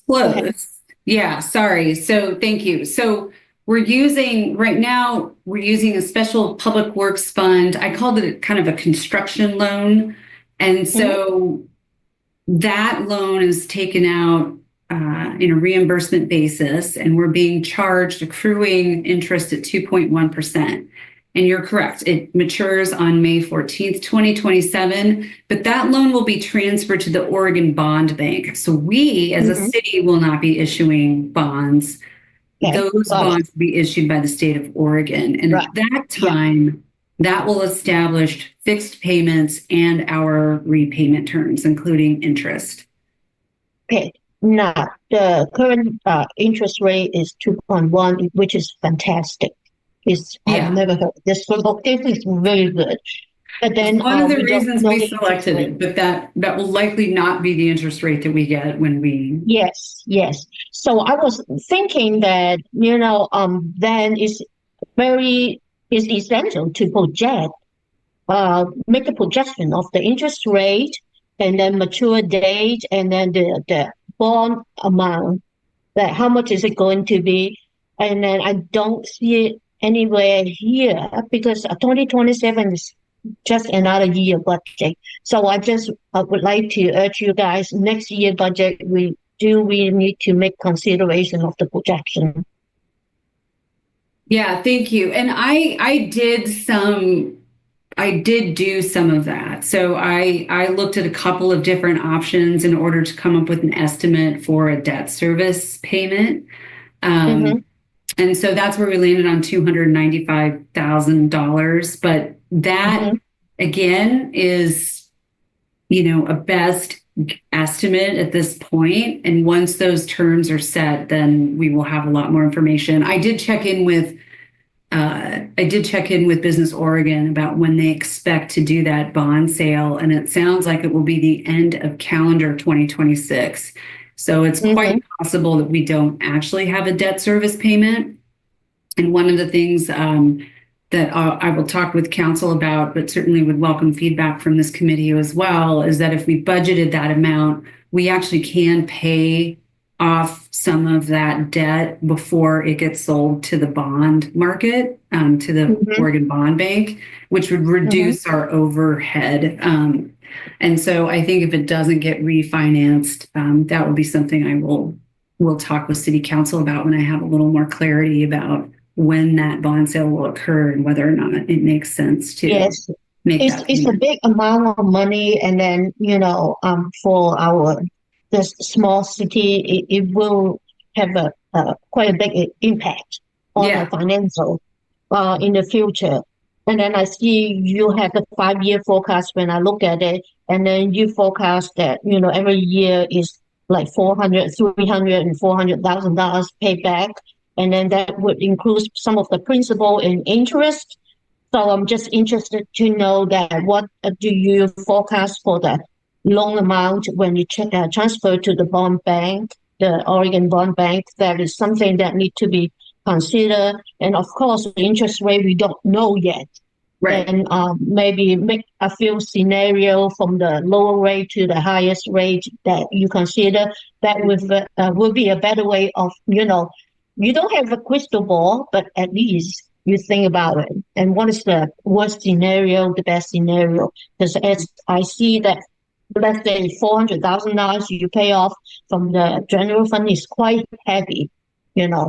close. Yeah, sorry. So thank you. So right now, we're using a special public works fund. I called it kind of a construction loan. And so that loan is taken out in a reimbursement basis, and we're being charged accruing interest at 2.1%. And you're correct. It matures on May 14th, 2027, but that loan will be transferred to the Oregon Bond Bank. So we, as a city, will not be issuing bonds. Okay. Those bonds will be issued by the state of Oregon. And at that time, that will establish fixed payments and our repayment terms, including interest. Okay. Now, the current interest rate is 2.1, which is fantastic. I've never heard this. So this is very good. But then one of the reasons we selected it, but that will likely not be the interest rate that we get when we. Yes. So I was thinking that then it's essential to project, make a projection of the interest rate, and then mature date, and then the bond amount, that how much is it going to be, and then I don't see it anywhere here because 2027 is just another year budget. So I would like to urge you guys, next year budget, we need to make consideration of the projection. Yeah, thank you. And I did some I did do some of that. So I looked at a couple of different options in order to come up with an estimate for a debt service payment. And so that's where we landed on $295,000. But that again is, a best estimate at this point. And once those terms are set, then we will have a lot more information. I did check in with Business Oregon about when they expect to do that bond sale, and it sounds like it will be the end of calendar 2026. So it's quite possible that we don't actually have a debt service payment. And one of the things that I will talk with council about, but certainly would welcome feedback from this committee as well, is that if we budgeted that amount, we actually can pay off some of that debt before it gets sold to the bond market, to the Oregon Bond Bank, which would reduce our overhead. And so I think if it doesn't get refinanced, that would be something I will talk with City Council about when I have a little more clarity about when that bond sale will occur and whether or not it makes sense to make that. It's a big amount of money, and then for the small city, it will have a quite a big impact on the financial in the future. And then I see you have the 5-year forecast when I look at it, and then you forecast that every year is like $400,000, $300,000, and $400,000 payback, and then that would include some of the principal and interest. So I'm just interested to know that what do you forecast for the loan amount when you transfer to the bond bank, the Oregon Bond Bank? That is something that need to be considered. And of course, the interest rate we don't know yet. Right. And maybe make a few scenario from the lower rate to the highest rate that you consider. That will be a better way of, you don't have a crystal ball, but at least you think about it. And what is the worst scenario, the best scenario? Because as I see that, let's say $400,000 you pay off from the general fund is quite heavy,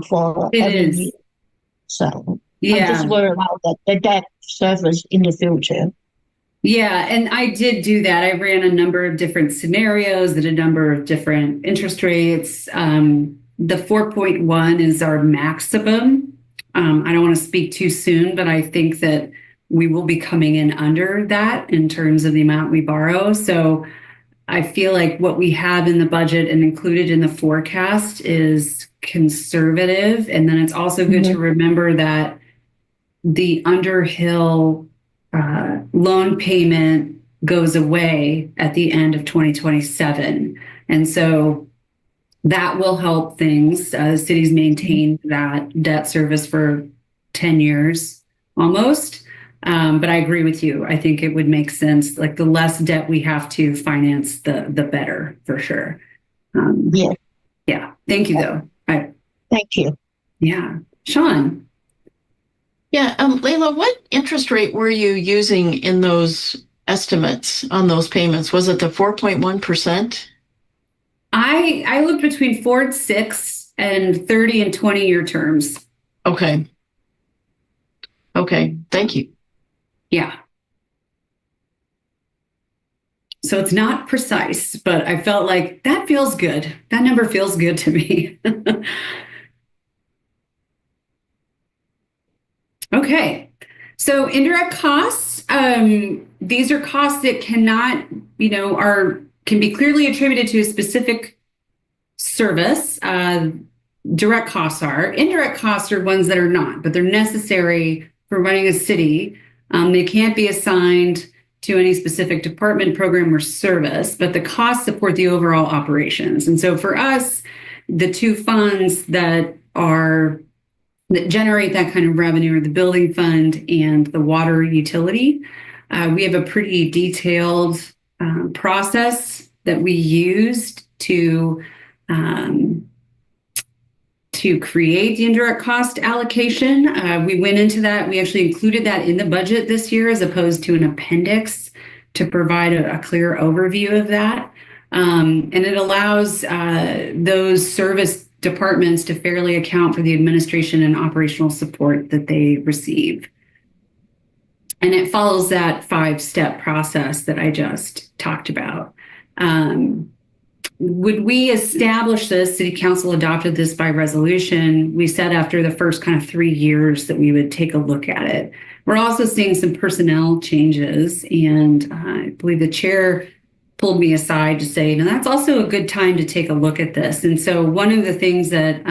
for every year. So I'm just worried about the debt service in the future. Yeah, and I did do that. I ran a number of different scenarios at a number of different interest rates. The 4.1 is our maximum. I don't want to speak too soon, but I think that we will be coming in under that in terms of the amount we borrow. So I feel like what we have in the budget and included in the forecast is conservative. And then it's also good to remember that the Underhill loan payment goes away at the end of 2027. And so that will help things. The city's maintained that debt service for 10 years almost. But I agree with you. I think it would make sense. Like the less debt we have to finance, the better for sure. Yeah. Thank you, though. Thank you. Yeah. Sean. Yeah. Layla, what interest rate were you using in those estimates on those payments? Was it the 4.1%? I looked between 4 and 6 and 30 and 20-year terms. Okay. Thank you. Yeah. So it's not precise, but I felt like that feels good. That number feels good to me. Okay. So indirect costs, these are costs that cannot, can be clearly attributed to a specific service. Direct costs are. Indirect costs are ones that are not, but they're necessary for running a city. They can't be assigned to any specific department, program, or service, but the costs support the overall operations. And so for us, the two funds that generate that kind of revenue are the building fund and the water utility. We have a pretty detailed process that we used to create the indirect cost allocation. We went into that. We actually included that in the budget this year as opposed to an appendix to provide a clear overview of that. And it allows those service departments to fairly account for the administration and operational support that they receive. And it follows that 5-step process that I just talked about. Would we establish this? City Council adopted this by resolution. We said after the first kind of 3 years that we would take a look at it. We're also seeing some personnel changes, and I believe the chair pulled me aside to say, now that's also a good time to take a look at this. And so one of the things that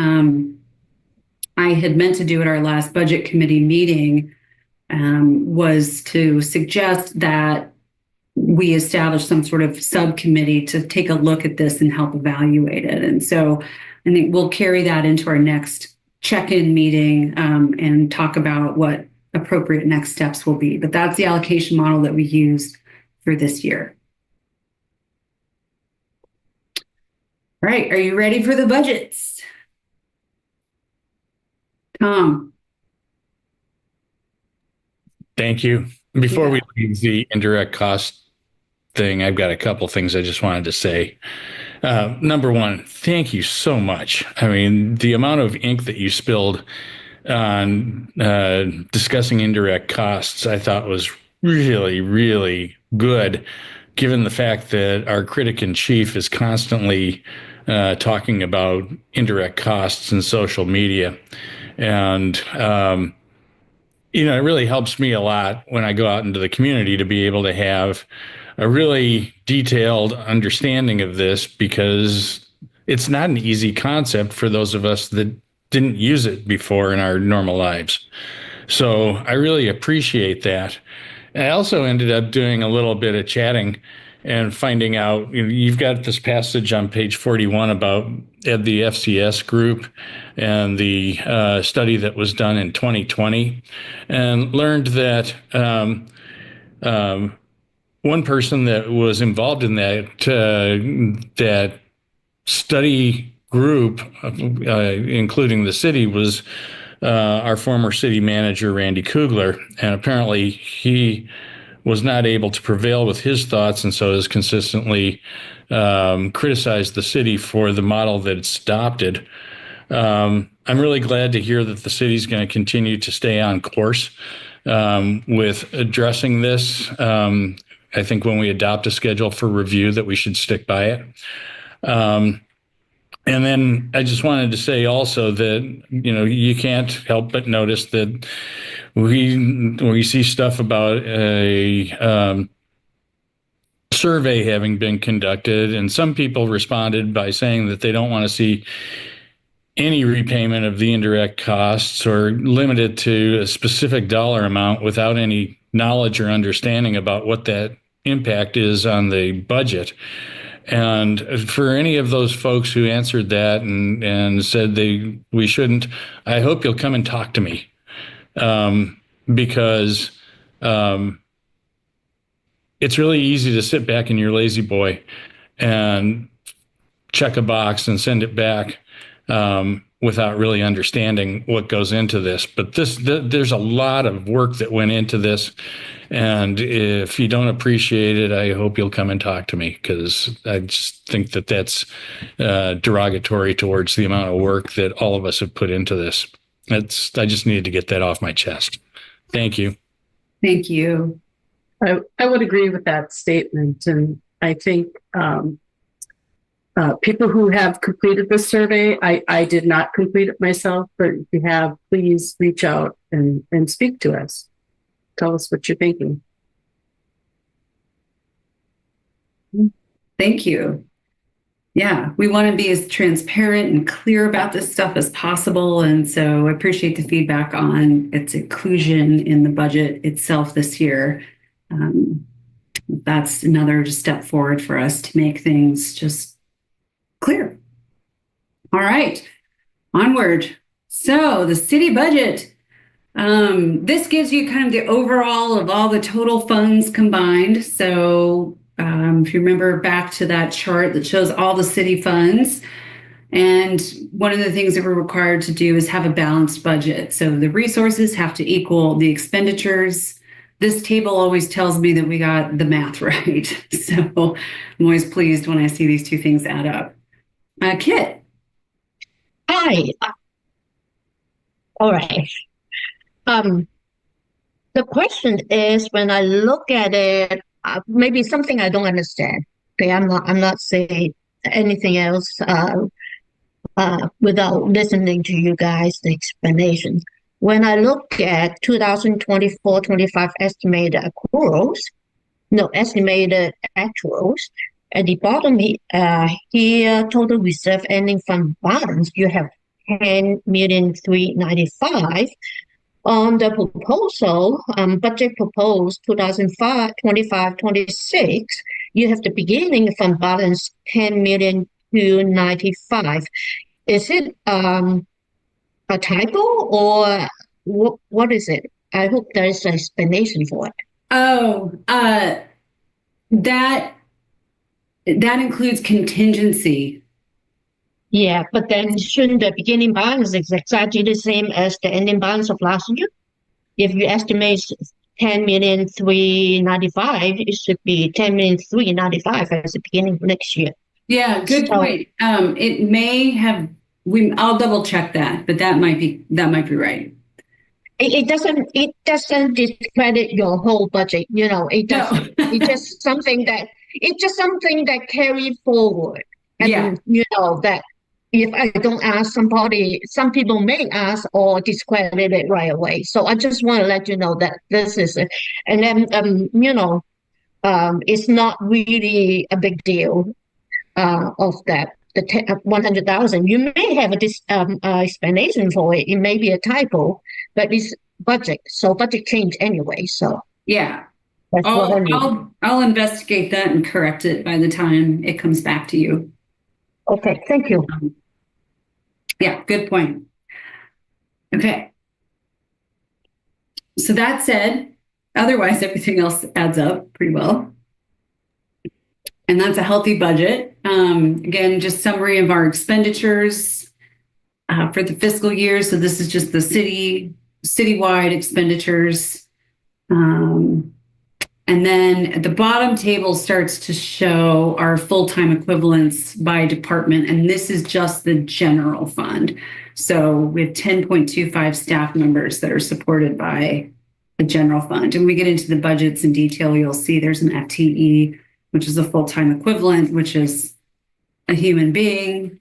I had meant to do at our last budget committee meeting was to suggest that we establish some sort of subcommittee to take a look at this and help evaluate it. And so I think we'll carry that into our next check-in meeting and talk about what appropriate next steps will be. But that's the allocation model that we used for this year. All right, are you ready for the budgets? Tom. Thank you. Before we leave the indirect cost thing, I've got a couple things I just wanted to say. Number one, thank you so much. I mean, the amount of ink that you spilled on discussing indirect costs, I thought was really, really good, given the fact that our critic in chief is constantly talking about indirect costs in social media. And, it really helps me a lot when I go out into the community to be able to have a really detailed understanding of this, because it's not an easy concept for those of us that didn't use it before in our normal lives. So I really appreciate that. I also ended up doing a little bit of chatting and finding out, you've got this passage on page 41 about the FCS group and the study that was done in 2020, and learned that one person that was involved in that study group, including the city, was our former city manager, Randy Kugler. And apparently he was not able to prevail with his thoughts, and so has consistently criticized the city for the model that it's adopted. I'm really glad to hear that the city's going to continue to stay on course with addressing this. I think when we adopt a schedule for review that we should stick by it. And then I just wanted to say also that, you can't help but notice that we see stuff about a survey having been conducted, and some people responded by saying that they don't want to see any repayment of the indirect costs or limited to a specific dollar amount without any knowledge or understanding about what that impact is on the budget. And for any of those folks who answered that and said we shouldn't, I hope you'll come and talk to me, because it's really easy to sit back in your lazy boy and check a box and send it back without really understanding what goes into this. But there's a lot of work that went into this. And if you don't appreciate it, I hope you'll come and talk to me, because I just think that that's derogatory towards the amount of work that all of us have put into this. I just needed to get that off my chest. Thank you. Thank you. I would agree with that statement. And I think people who have completed the survey, I did not complete it myself, but if you have, please reach out and speak to us. Tell us what you're thinking. Thank you. Yeah, we want to be as transparent and clear about this stuff as possible. And so I appreciate the feedback on its inclusion in the budget itself this year. That's another step forward for us to make things just clear. All right, onward. So the city budget. This gives you kind of the overall of all the total funds combined. So if you remember back to that chart that shows all the city funds, and one of the things that we're required to do is have a balanced budget. So the resources have to equal the expenditures. This table always tells me that we got the math right. So I'm always pleased when I see these two things add up. Kit. Hi. All right. The question is, when I look at it, maybe something I don't understand. Okay, I'm not saying anything else without listening to you guys, the explanation. When I look at 2024-25 estimated actuals, at the bottom here, total reserve ending fund balance, you have 10,395,000. On the proposal, budget proposed 2025-26, you have the beginning fund balance 10,295,000. Is it a typo or what is it? I hope there is an explanation for it. Oh, that includes contingency. Yeah, but then shouldn't the beginning balance is exactly the same as the ending balance of last year? If you estimate 10,395,000, it should be 10,395,000 as the beginning of next year. Yeah, good point. It may have. I'll double check that, but that might be right. It doesn't discredit your whole budget. It doesn't. No. It's just something that carry forward. And that if I don't ask somebody, some people may ask or discredit it right away. So I just want to let you know that this is it. And then it's not really a big deal of that. The 100,000. You may have this explanation for it. It may be a typo, but it's budget. So budget change anyway. So yeah, I'll investigate that and correct it by the time it comes back to you. Okay, thank you. Yeah, good point. Okay. So that said, otherwise everything else adds up pretty well. And that's a healthy budget. Again, just summary of our expenditures for the fiscal year. So this is just the citywide expenditures. And then the bottom table starts to show our full-time equivalents by department. And this is just the general fund. So we have 10.25 staff members that are supported by the general fund. And we get into the budgets in detail. You'll see there's an FTE, which is a full-time equivalent, which is a human being,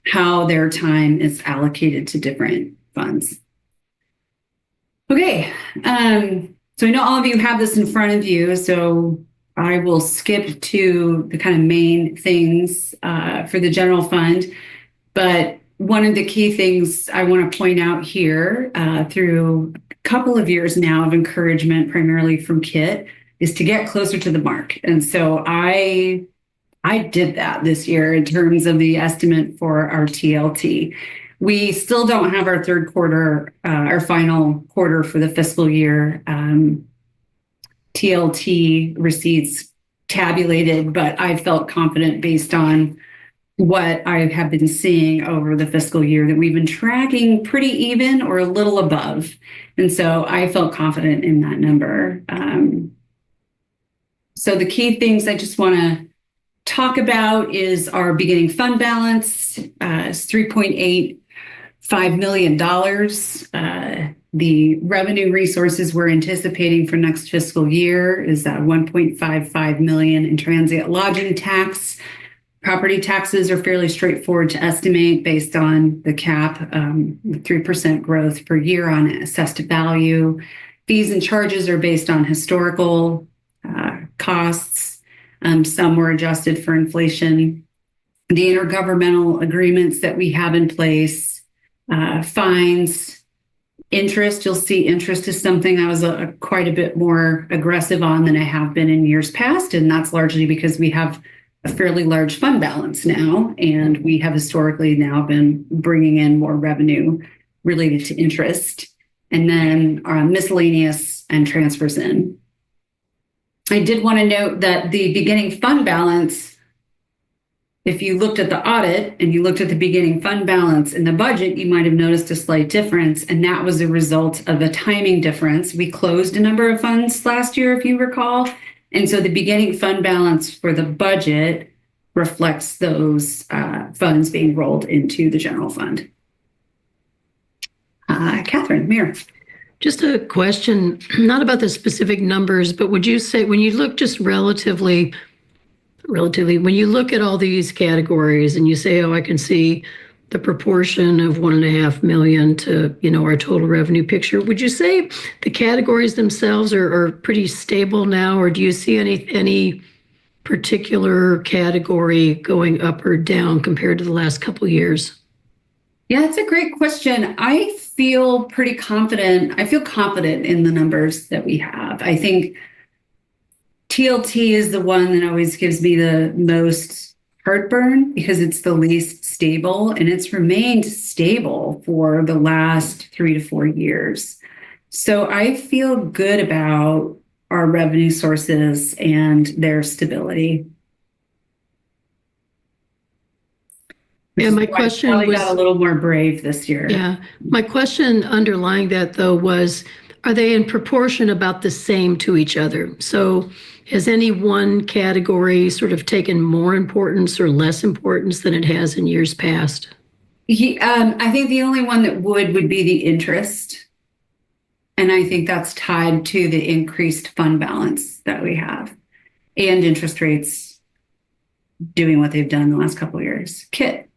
how their time is allocated to different funds. Okay. So I know all of you have this in front of you, so I will skip to the kind of main things for the general fund. But one of the key things I want to point out here through a couple of years now of encouragement, primarily from Kit, is to get closer to the mark. And so I did that this year in terms of the estimate for our TLT. We still don't have our third quarter, our final quarter for the fiscal year TLT receipts tabulated, but I felt confident based on what I have been seeing over the fiscal year that we've been tracking pretty even or a little above. And so I felt confident in that number. So the key things I just want to talk about is our beginning fund balance is $3.85 million. The revenue resources we're anticipating for next fiscal year is $1.55 million in transient lodging tax. Property taxes are fairly straightforward to estimate based on the cap, 3% growth per year on assessed value. Fees and charges are based on historical costs. Some were adjusted for inflation. The intergovernmental agreements that we have in place, fines, interest. You'll see interest is something I was quite a bit more aggressive on than I have been in years past. And that's largely because we have a fairly large fund balance now, and we have historically now been bringing in more revenue related to interest. And then miscellaneous and transfers in. I did want to note that the beginning fund balance, if you looked at the audit and you looked at the beginning fund balance in the budget, you might have noticed a slight difference. And that was a result of a timing difference. We closed a number of funds last year, if you recall. And so the beginning fund balance for the budget reflects those funds being rolled into the general fund. Catherine, Mayor. Just a question, not about the specific numbers, but would you say when you look just relatively, when you look at all these categories and you say, oh, I can see the proportion of 1.5 million to, our total revenue picture, would you say the categories themselves are pretty stable now, or do you see any particular category going up or down compared to the last couple of years? Yeah, that's a great question. I feel pretty confident. I feel confident in the numbers that we have. I think TLT is the one that always gives me the most heartburn because it's the least stable, and it's remained stable for the last 3 to 4 years. So I feel good about our revenue sources and their stability. Yeah, my question probably was got a little more brave this year. Yeah, my question underlying that though was, are they in proportion about the same to each other? So has any one category sort of taken more importance or less importance than it has in years past? I think the only one that would be the interest. And I think that's tied to the increased fund balance that we have and interest rates doing what they've done the last couple of years. Kit.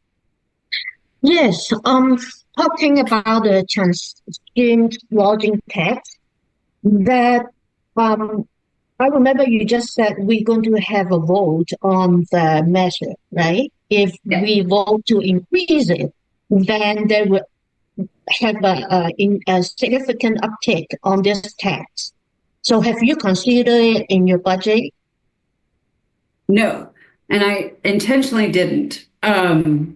Yes, talking about the transient lodging tax, that I remember you just said we're going to have a vote on the measure, right? If we vote to increase it, then there will have a significant uptick on this tax. So have you considered it in your budget? No, and I intentionally didn't.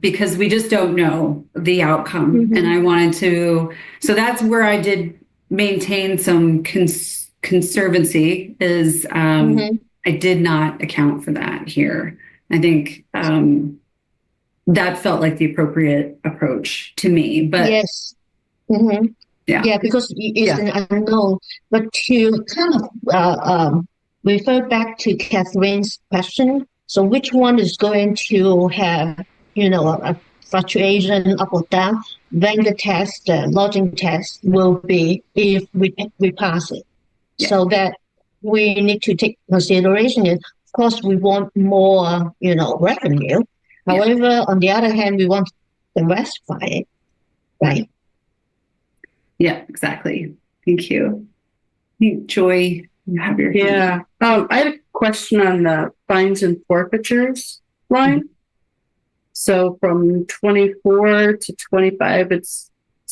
Because we just don't know the outcome. Mm-hmm. And I wanted to, so that's where I did maintain some conservancy is I did not account for that here. I think that felt like the appropriate approach to me, but yes. Mm-hmm. Yeah, because it's an unknown, but to kind of refer back to Catherine's question, so which one is going to have, a fluctuation up or down? Then the lodging tax will be if we pass it. Yeah. So that we need to take consideration. Of course, we want more, revenue. Yeah. However, on the other hand, we want to diversify it, right? Yeah, exactly. Thank you. Joy, you have your hand. Yeah. I had a question on the fines and forfeitures line. Mm-hmm. So from 24 to 25, it's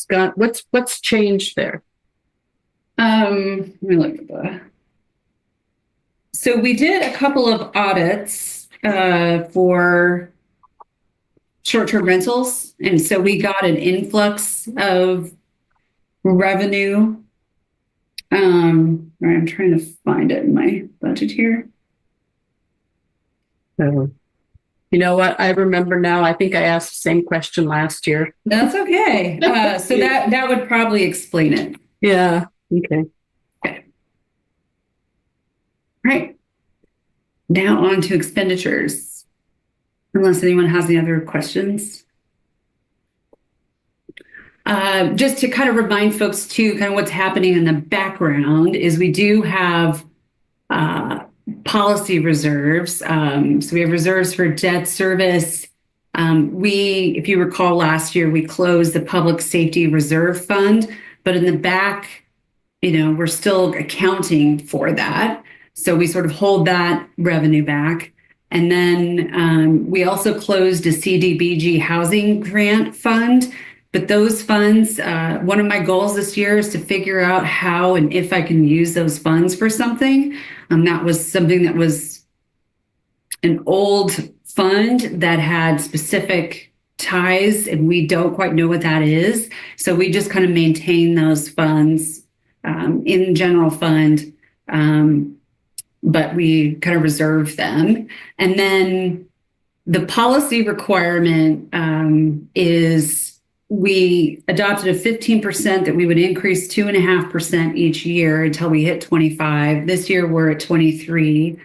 gone. What's changed there? Let me look at that. So we did a couple of audits for short-term rentals, and so we got an influx of revenue. I'm trying to find it in my budget here. You know what? I remember now. I think I asked the same question last year. That's okay. So that would probably explain it. Yeah. Okay. Okay. All right. Now on to expenditures. Unless anyone has any other questions. Just to kind of remind folks too, kind of what's happening in the background is we do have policy reserves. So we have reserves for debt service. If you recall last year, we closed the Public Safety Reserve Fund, but in the back, we're still accounting for that. So we sort of hold that revenue back. And then we also closed a CDBG housing grant fund. But those funds, one of my goals this year is to figure out how and if I can use those funds for something. That was something that was an old fund that had specific ties, and we don't quite know what that is. So we just kind of maintain those funds in general fund, but we kind of reserve them. And then the policy requirement is we adopted a 15% that we would increase 2.5% each year until we hit 25. This year we're at 23.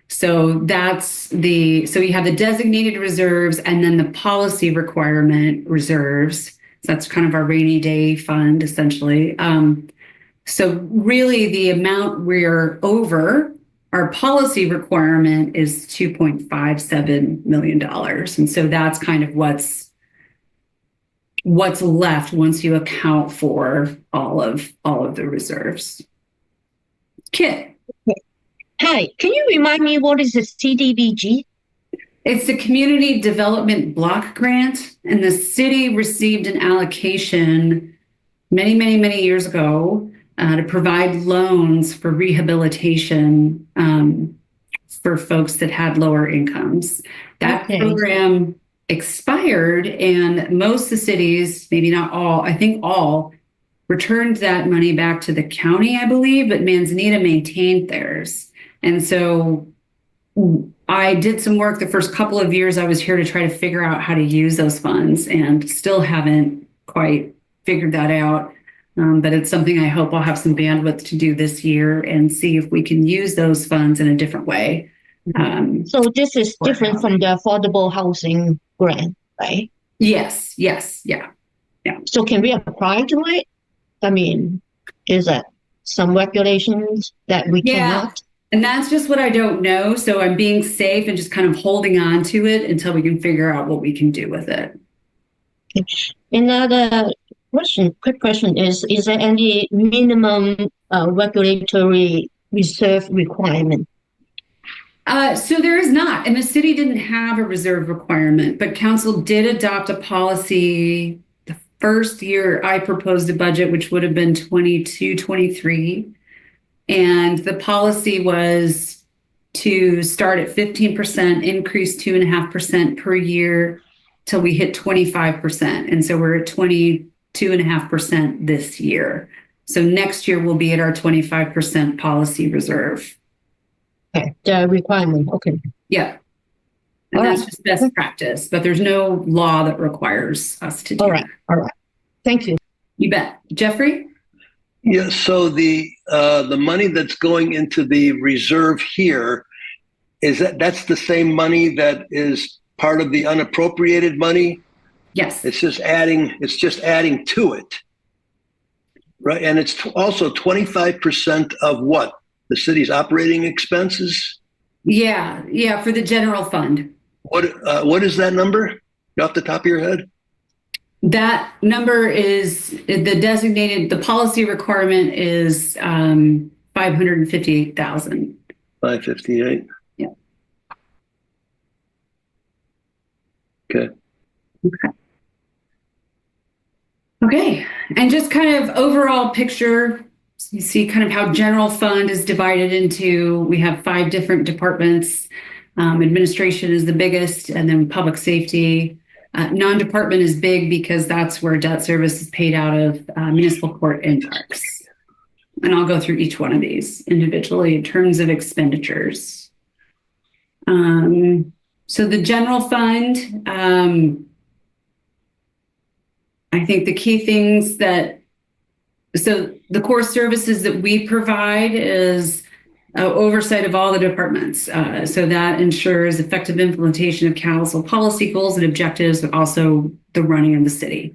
So so you have the designated reserves and then the policy requirement reserves. So that's kind of our rainy day fund, essentially. So really the amount we're over our policy requirement is $2.57 million. And so that's kind of what's left once you account for all of the reserves. Kit. Hi, can you remind me what is the CDBG? It's the Community Development Block Grant, and the city received an allocation many, many, many years ago to provide loans for rehabilitation for folks that had lower incomes. That program expired, and most of the cities, maybe not all, I think all, returned that money back to the county, I believe, but Manzanita maintained theirs. And so I did some work the first couple of years I was here to try to figure out how to use those funds, and still haven't quite figured that out. But it's something I hope I'll have some bandwidth to do this year and see if we can use those funds in a different way. So this is different from the affordable housing grant, right? Yes, yeah. So can we apply to it? I mean, is that some regulations that we cannot? And that's just what I don't know. So I'm being safe and just kind of holding on to it until we can figure out what we can do with it. Another quick question is there any minimum regulatory reserve requirement? So there is not, and the city didn't have a reserve requirement, but council did adopt a policy the first year I proposed a budget, which would have been 22-23. And the policy was to start at 15%, increase 2.5% per year till we hit 25%. And so we're at 22.5% this year. So next year we'll be at our 25% policy reserve. Okay, the requirement, okay. Yeah. And that's just best practice, but there's no law that requires us to do that. All right. Thank you. You bet. Jeffrey? Yeah, so the money that's going into the reserve here, that's the same money that is part of the unappropriated money? Yes. It's just adding to it. Right. And it's also 25% of what? The city's operating expenses? Yeah, for the general fund. What is that number off the top of your head? That number is the policy requirement is $558,000. 558. Yeah. Okay. And just kind of overall picture, you see kind of how general fund is divided into, we have 5 different departments. Administration is the biggest, and then public safety. Non-department is big because that's where debt service is paid out of, municipal court and parks. And I'll go through each one of these individually in terms of expenditures. So the general fund, I think the key things so the core services that we provide is oversight of all the departments. So that ensures effective implementation of council policy goals and objectives, but also the running of the city.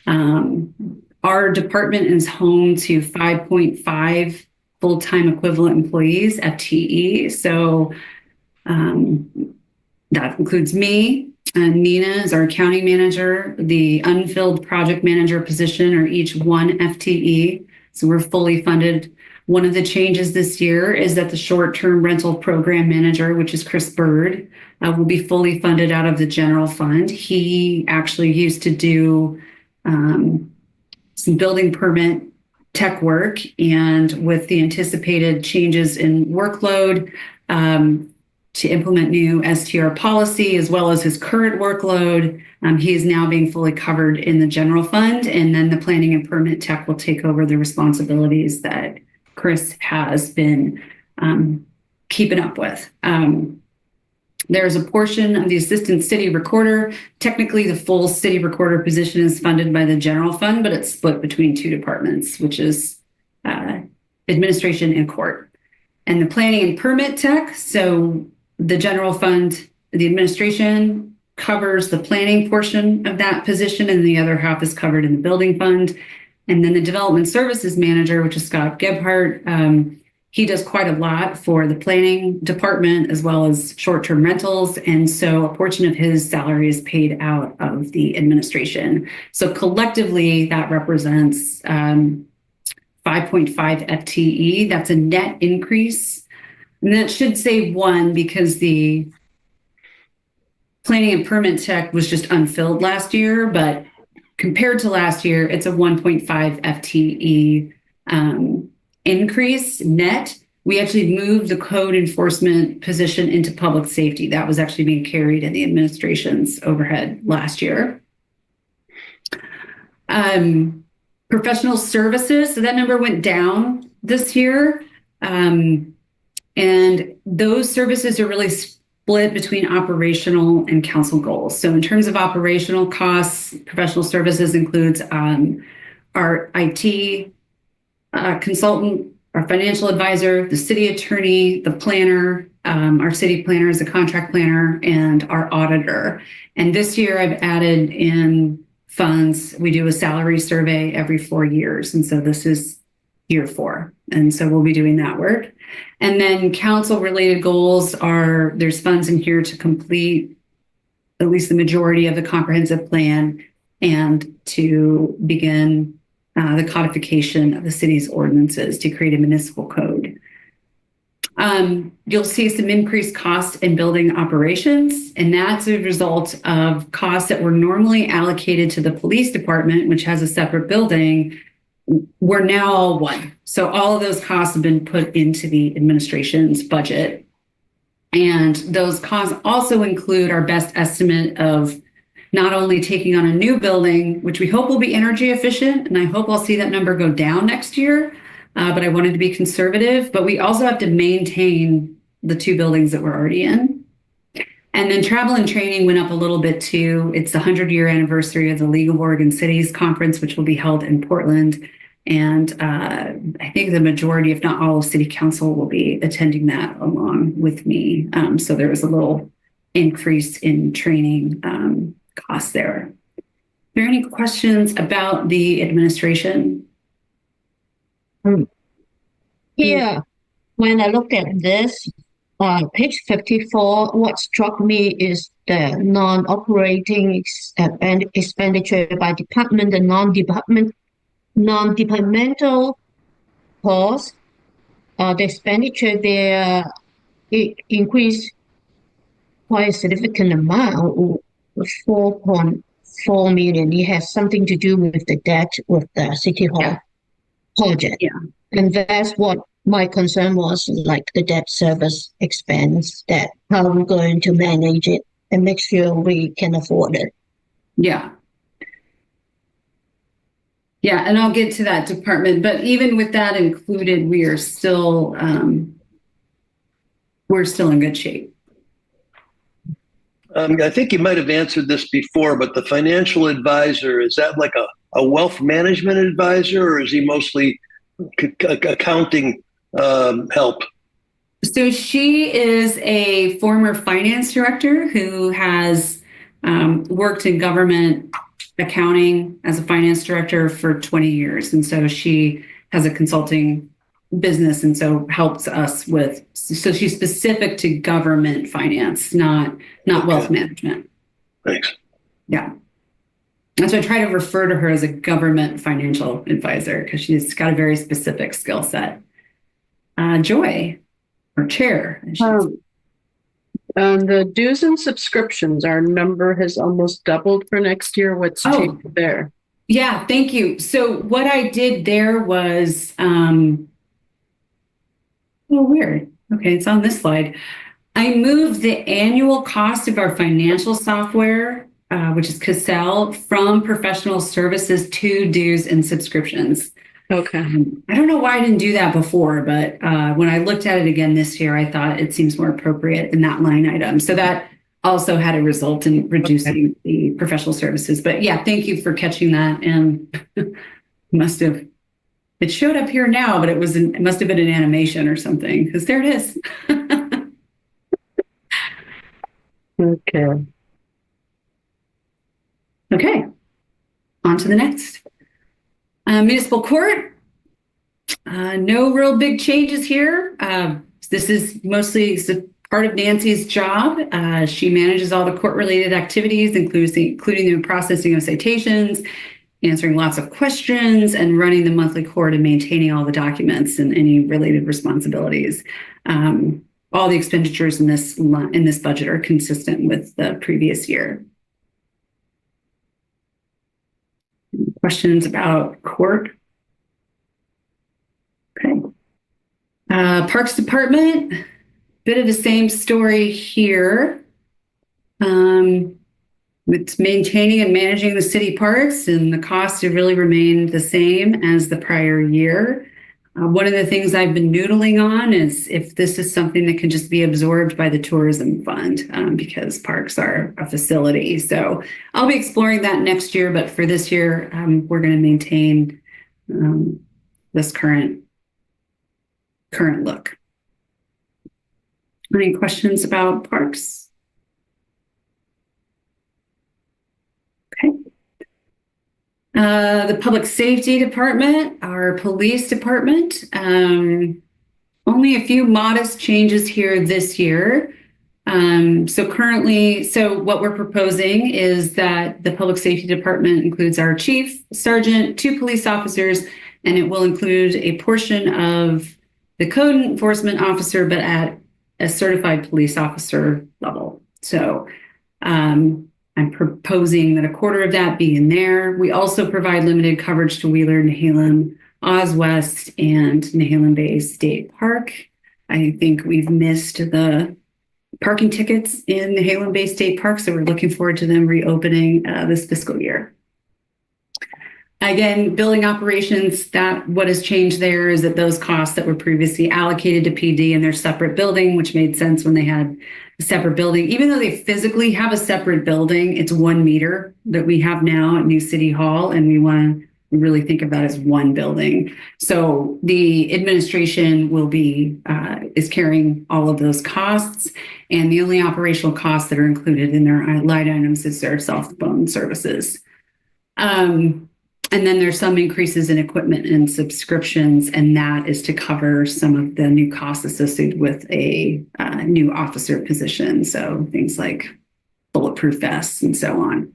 Our department is home to 5.5 full-time equivalent employees, FTE. So that includes me, and Nina is our accounting manager. The unfilled project manager position are each 1 FTE. So we're fully funded. One of the changes this year is that the short-term rental program manager, which is Chris Bird, will be fully funded out of the general fund. He actually used to do some building permit tech work, and with the anticipated changes in workload to implement new STR policy, as well as his current workload, he is now being fully covered in the general fund, and then the planning and permit tech will take over the responsibilities that Chris has been keeping up with. There's a portion of the assistant city recorder. Technically, the full city recorder position is funded by the general fund, but it's split between 2 departments, which is administration and court. And the planning and permit tech, so the general fund, the administration covers the planning portion of that position, and the other half is covered in the building fund. And then the development services manager, which is Scott Gebhardt, he does quite a lot for the planning department as well as short-term rentals. And so a portion of his salary is paid out of the administration. So collectively, that represents 5.5 FTE. That's a net increase. And that should say 1 because the planning and permit tech was just unfilled last year. But compared to last year, it's a 1.5 FTE increase net. We actually moved the code enforcement position into public safety. That was actually being carried in the administration's overhead last year. Professional services, so that number went down this year. And those services are really split between operational and council goals. So in terms of operational costs, professional services includes our IT consultant, our financial advisor, the city attorney, the planner, our city planner is a contract planner, and our auditor. And this year I've added in funds. We do a salary survey every 4 years. And so this is year 4. And so we'll be doing that work. And then council related goals are, there's funds in here to complete at least the majority of the comprehensive plan and to begin the codification of the city's ordinances to create a municipal code. You'll see some increased cost in building operations, and that's a result of costs that were normally allocated to the police department, which has a separate building. We're now all one. So all of those costs have been put into the administration's budget. And those costs also include our best estimate of not only taking on a new building, which we hope will be energy efficient, and I hope I'll see that number go down next year, but I wanted to be conservative, but we also have to maintain the 2 buildings that we're already in. And then travel and training went up a little bit too. It's the 100-year anniversary of the League of Oregon Cities Conference, which will be held in Portland. And I think the majority, if not all of City Council, will be attending that along with me. So there was a little increase in training costs there. Are there any questions about the administration? Here, when I look at this, page 54, what struck me is the non-operating expenditure by department and non-departmental costs. The expenditure there, it increased quite a significant amount, 4.4 million. It has something to do with the debt with the City Hall project. Yeah. And that's what my concern was, like the debt service expense, that how we're going to manage it and make sure we can afford it. Yeah. Yeah, and I'll get to that department, but even with that included, we are still in good shape. I think you might have answered this before, but the financial advisor, is that like a wealth management advisor, or is he mostly accounting help? So she is a former finance director who has worked in government accounting as a finance director for 20 years. And so she has a consulting business and so helps us with, so she's specific to government finance, not wealth management. Thanks. Yeah. And so I try to refer to her as a government financial advisor because she's got a very specific skill set. Joy, or chair. The dues and subscriptions, our number has almost doubled for next year. What's changed there? Yeah, thank you. So what I did there was, weird. Okay, it's on this slide. I moved the annual cost of our financial software, which is Cassell, from professional services to dues and subscriptions. Okay. I don't know why I didn't do that before, but when I looked at it again this year, I thought it seems more appropriate in that line item. So that also had a result in reducing the professional services. But yeah, thank you for catching that. And it showed up here now, but it must have been an animation or something, because there it is. Okay. Okay, on to the next. Municipal court, no real big changes here. This is mostly part of Nancy's job. She manages all the court-related activities, including the processing of citations, answering lots of questions, and running the monthly court and maintaining all the documents and any related responsibilities. All the expenditures in this budget are consistent with the previous year. Questions about court? Okay. Parks Department, bit of the same story here. It's maintaining and managing the city parks, and the costs have really remained the same as the prior year. One of the things I've been noodling on is if this is something that can just be absorbed by the tourism fund, because parks are a facility. So I'll be exploring that next year, but for this year, we're going to maintain this current look. Any questions about parks? Okay. The Public Safety Department, our police department, only a few modest changes here this year. So what we're proposing is that the Public Safety Department includes our chief, sergeant, 2 police officers, and it will include a portion of the code enforcement officer, but at a certified police officer level. So I'm proposing that a quarter of that be in there. We also provide limited coverage to Wheeler, Nehalem, Oz West, and Nehalem Bay State Park. I think we've missed the parking tickets in Nehalem Bay State Park, so we're looking forward to them reopening this fiscal year. Again, building operations, what has changed there is that those costs that were previously allocated to PD in their separate building, which made sense when they had a separate building, even though they physically have a separate building, it's 1 meter that we have now at New City Hall, and we want to really think of that as one building. So the administration is carrying all of those costs, and the only operational costs that are included in their line items is their cell phone services. And then there's some increases in equipment and subscriptions, and that is to cover some of the new costs associated with a new officer position. So things like bulletproof vests and so on.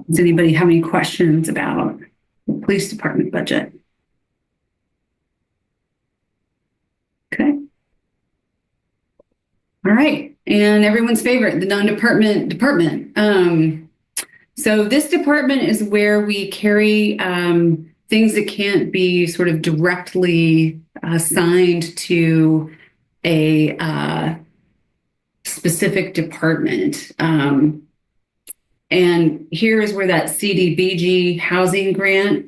Does anybody have any questions about the police department budget? Okay. All right. And everyone's favorite, the non-department department. So this department is where we carry things that can't be sort of directly assigned to a specific department. And here is where that CDBG housing grant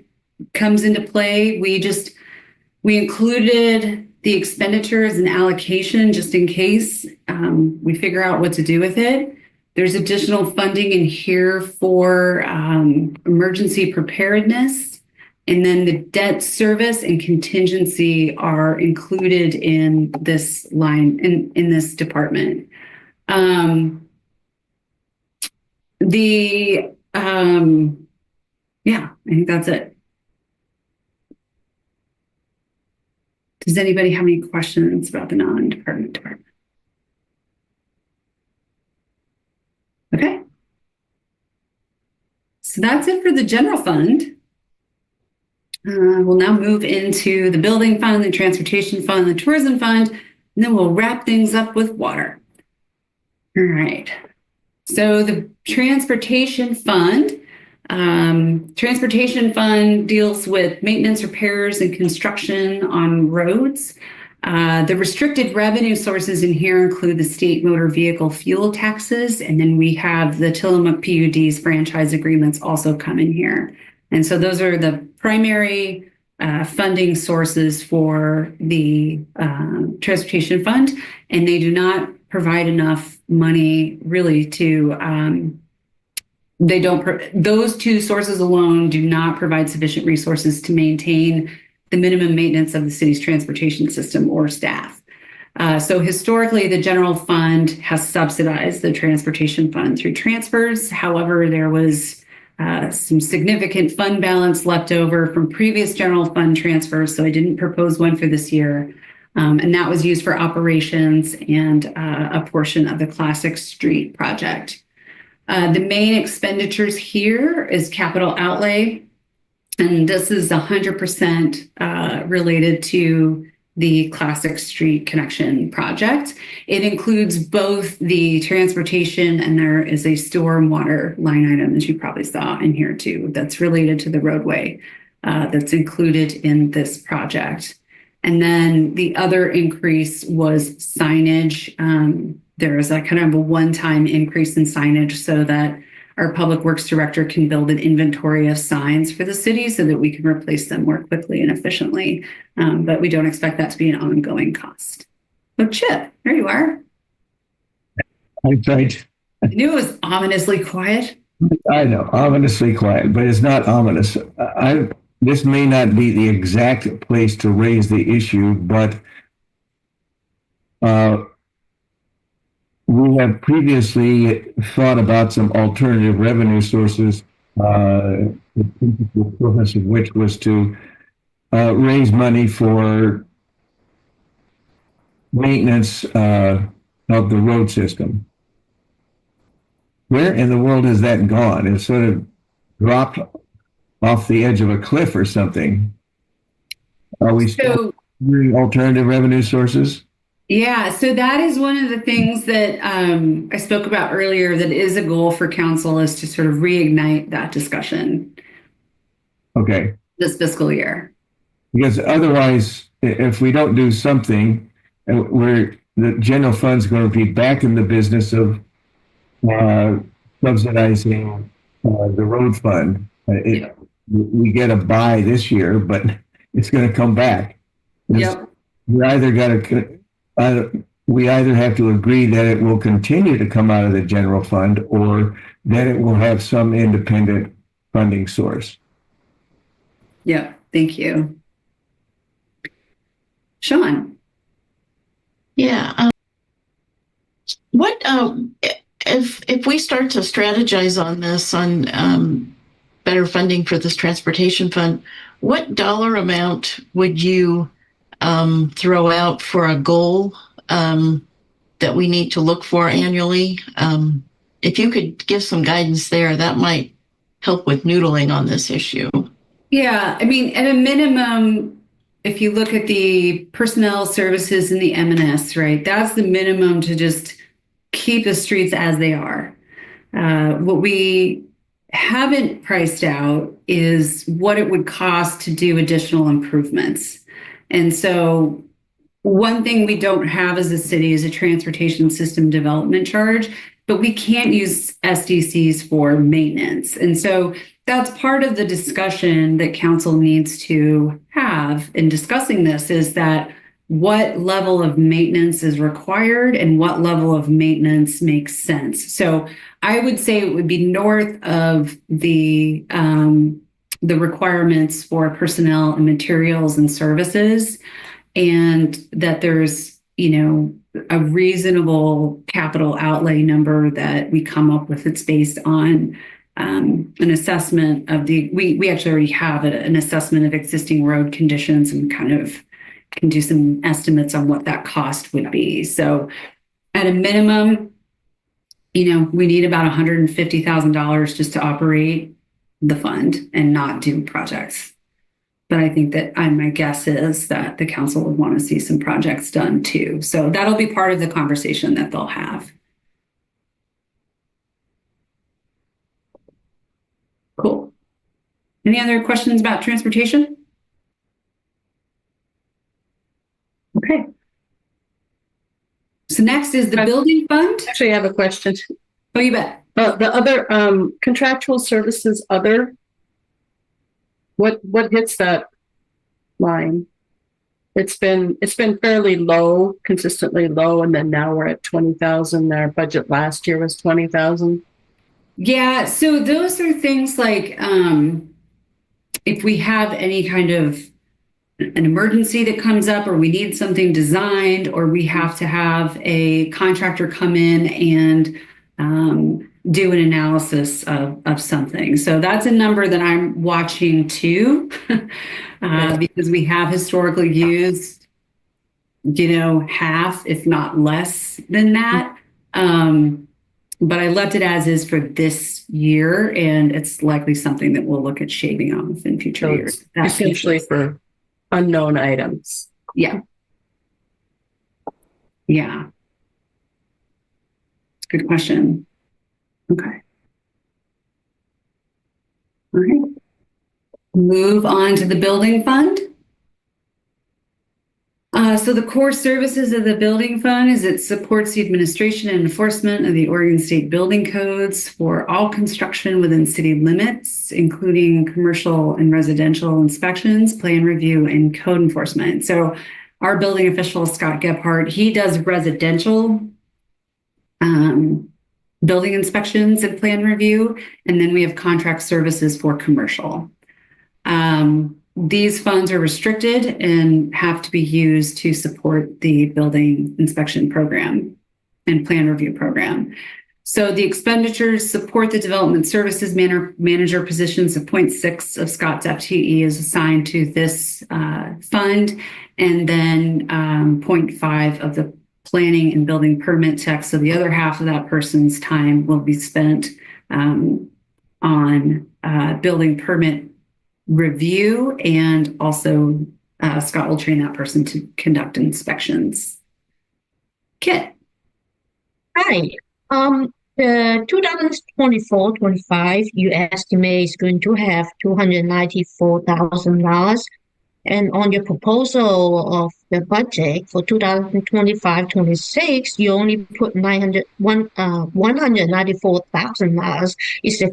comes into play. We included the expenditure as an allocation just in case we figure out what to do with it. There's additional funding in here for emergency preparedness, and then the debt service and contingency are included in this line in this department. Yeah, I think that's it. Does anybody have any questions about the non-department department? Okay. So that's it for the general fund. We'll now move into the building fund, the transportation fund, the tourism fund, and then we'll wrap things up with water. All right. So the transportation fund deals with maintenance, repairs, and construction on roads. The restricted revenue sources in here include the state motor vehicle fuel taxes, and then we have the Tillamook PUD's franchise agreements also come in here. And so those are the primary funding sources for the transportation fund, and they do not provide enough money really to, those 2 sources alone do not provide sufficient resources to maintain the minimum maintenance of the city's transportation system or staff. So historically, the general fund has subsidized the transportation fund through transfers. However, there was some significant fund balance left over from previous general fund transfers, so I didn't propose one for this year. And that was used for operations and a portion of the Classic Street project. The main expenditures here is capital outlay, and this is 100% related to the Classic Street connection project. It includes both the transportation, and there is a stormwater line item, as you probably saw in here too, that's related to the roadway that's included in this project. And then the other increase was signage. There is a kind of a one-time increase in signage so that our public works director can build an inventory of signs for the city so that we can replace them more quickly and efficiently. But we don't expect that to be an ongoing cost. So Chip, there you are. Right. I knew it was ominously quiet. I know, ominously quiet, but it's not ominous. This may not be the exact place to raise the issue, but we have previously thought about some alternative revenue sources, the principal purpose of which was to raise money for maintenance of the road system. Where in the world has that gone? It's sort of dropped off the edge of a cliff or something. Are we still doing alternative revenue sources? Yeah, so that is one of the things that I spoke about earlier that is a goal for council, is to sort of reignite that discussion. Okay. This fiscal year. Because otherwise, if we don't do something, the general fund's going to be back in the business of subsidizing the road fund. We get a buy this year, but it's going to come back. Yep. We either have to agree that it will continue to come out of the general fund, or that it will have some independent funding source. Yeah, thank you. Sean. Yeah. What if we start to strategize on this, on better funding for this transportation fund, what dollar amount would you throw out for a goal that we need to look for annually? If you could give some guidance there, that might help with noodling on this issue. Yeah, I mean, at a minimum, if you look at the personnel services and the M&S, right, that's the minimum to just keep the streets as they are. What we haven't priced out is what it would cost to do additional improvements. And so one thing we don't have as a city is a transportation system development charge, but we can't use SDCs for maintenance. And so that's part of the discussion that council needs to have in discussing this, is that what level of maintenance is required and what level of maintenance makes sense. So I would say it would be north of the requirements for personnel and materials and services, and that there's, a reasonable capital outlay number that we come up with. It's based on an assessment of we actually already have an assessment of existing road conditions, and kind of can do some estimates on what that cost would be. So at a minimum, we need about $150,000 just to operate the fund and not do projects. But I think that my guess is that the council would want to see some projects done too. So that'll be part of the conversation that they'll have. Cool. Any other questions about transportation? Okay. So next is the building fund. Actually, I have a question. Oh, you bet. The other contractual services, other, what hits that line? It's been fairly low, consistently low, and then now we're at 20,000. Our budget last year was 20,000. Yeah, so those are things like if we have any kind of an emergency that comes up, or we need something designed, or we have to have a contractor come in and do an analysis of something. So that's a number that I'm watching too, because we have historically used, half, if not less than that. But I left it as is for this year, and it's likely something that we'll look at shaving off in future years. That's essentially for unknown items. Yeah. Yeah. Good question. Okay. All right. Move on to the building fund. So the core services of the building fund is it supports the administration and enforcement of the Oregon State building codes for all construction within city limits, including commercial and residential inspections, plan review, and code enforcement. So our building official, Scott Gephardt, he does residential building inspections and plan review, and then we have contract services for commercial. These funds are restricted and have to be used to support the building inspection program and plan review program. So the expenditures support the development services manager positions of 0.6 of Scott's FTE is assigned to this fund, and then 0.5 of the planning and building permit tech. So the other half of that person's time will be spent on building permit review, and also Scott will train that person to conduct inspections. Kit. Hi. The 2024-25, you estimate is going to have $294,000. And on your proposal of the budget for 2025-26, you only put $194,000. It's a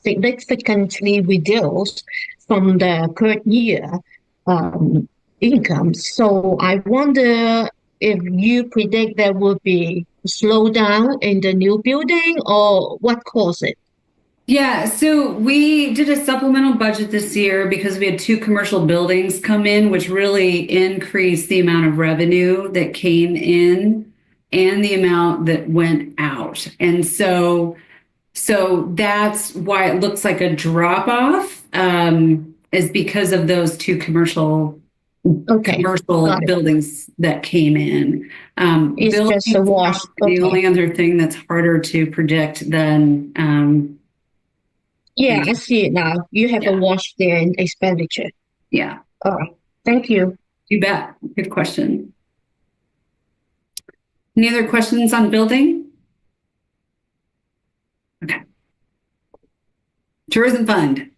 significantly reduced from the current year income. So I wonder if you predict there will be a slowdown in the new building, or what caused it? Yeah, so we did a supplemental budget this year because we had 2 commercial buildings come in, which really increased the amount of revenue that came in and the amount that went out. And so that's why it looks like a drop off, is because of those 2 commercial buildings that came in. It's just a wash. The only other thing that's harder to predict than I see it now. You have a wash there in expenditure. Yeah. All right. Thank you. You bet. Good question. Any other questions on building? Okay. Tourism fund.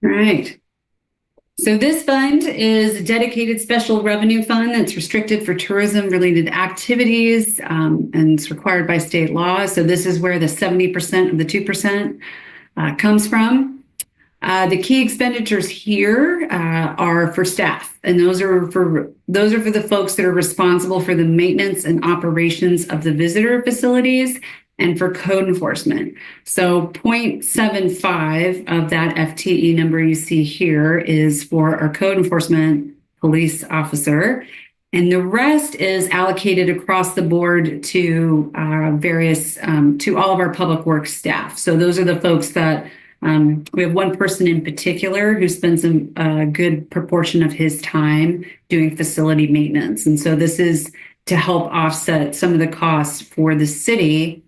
All right. So this fund is a dedicated special revenue fund that's restricted for tourism-related activities, and it's required by state law. So this is where the 70% of the 2% comes from. The key expenditures here are for staff, and those are for the folks that are responsible for the maintenance and operations of the visitor facilities and for code enforcement. So 0.75 of that FTE number you see here is for our code enforcement police officer. And the rest is allocated across the board to various, to all of our public works staff. So those are the folks that, we have one person in particular who spends a good proportion of his time doing facility maintenance. And so this is to help offset some of the costs for the city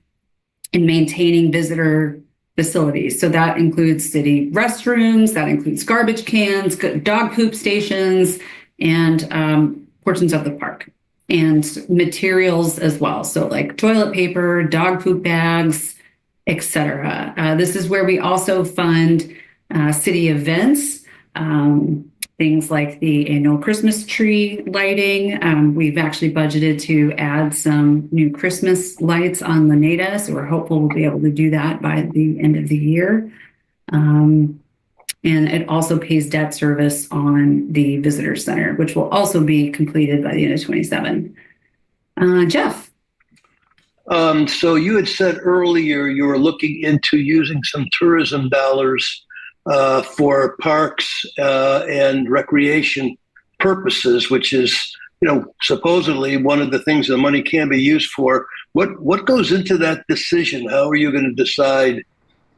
in maintaining visitor facilities. So that includes city restrooms, that includes garbage cans, dog poop stations, and portions of the park, and materials as well. So like toilet paper, dog poop bags, etc. This is where we also fund city events, things like the annual Christmas tree lighting. We've actually budgeted to add some new Christmas lights on Laneda, so we're hopeful we'll be able to do that by the end of the year. And it also pays debt service on the visitor center, which will also be completed by the end of 27. Jeff. So you had said earlier you were looking into using some tourism dollars for parks and recreation purposes, which is supposedly one of the things the money can be used for. What goes into that decision? How are you going to decide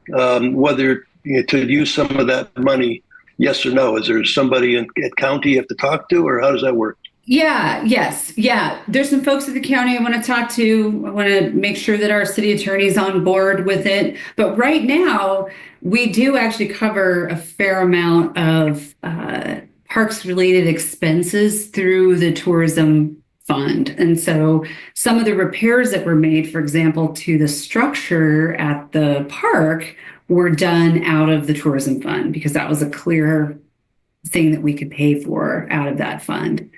whether to use some of that money? Yes or no? Is there somebody at county you have to talk to, or how does that work? Yes. There's some folks at the county I want to talk to. I want to make sure that our city attorney is on board with it. But right now, we do actually cover a fair amount of parks related expenses through the tourism fund. And so some of the repairs that were made, for example, to the structure at the park were done out of the tourism fund because that was a clear thing that we could pay for out of that fund.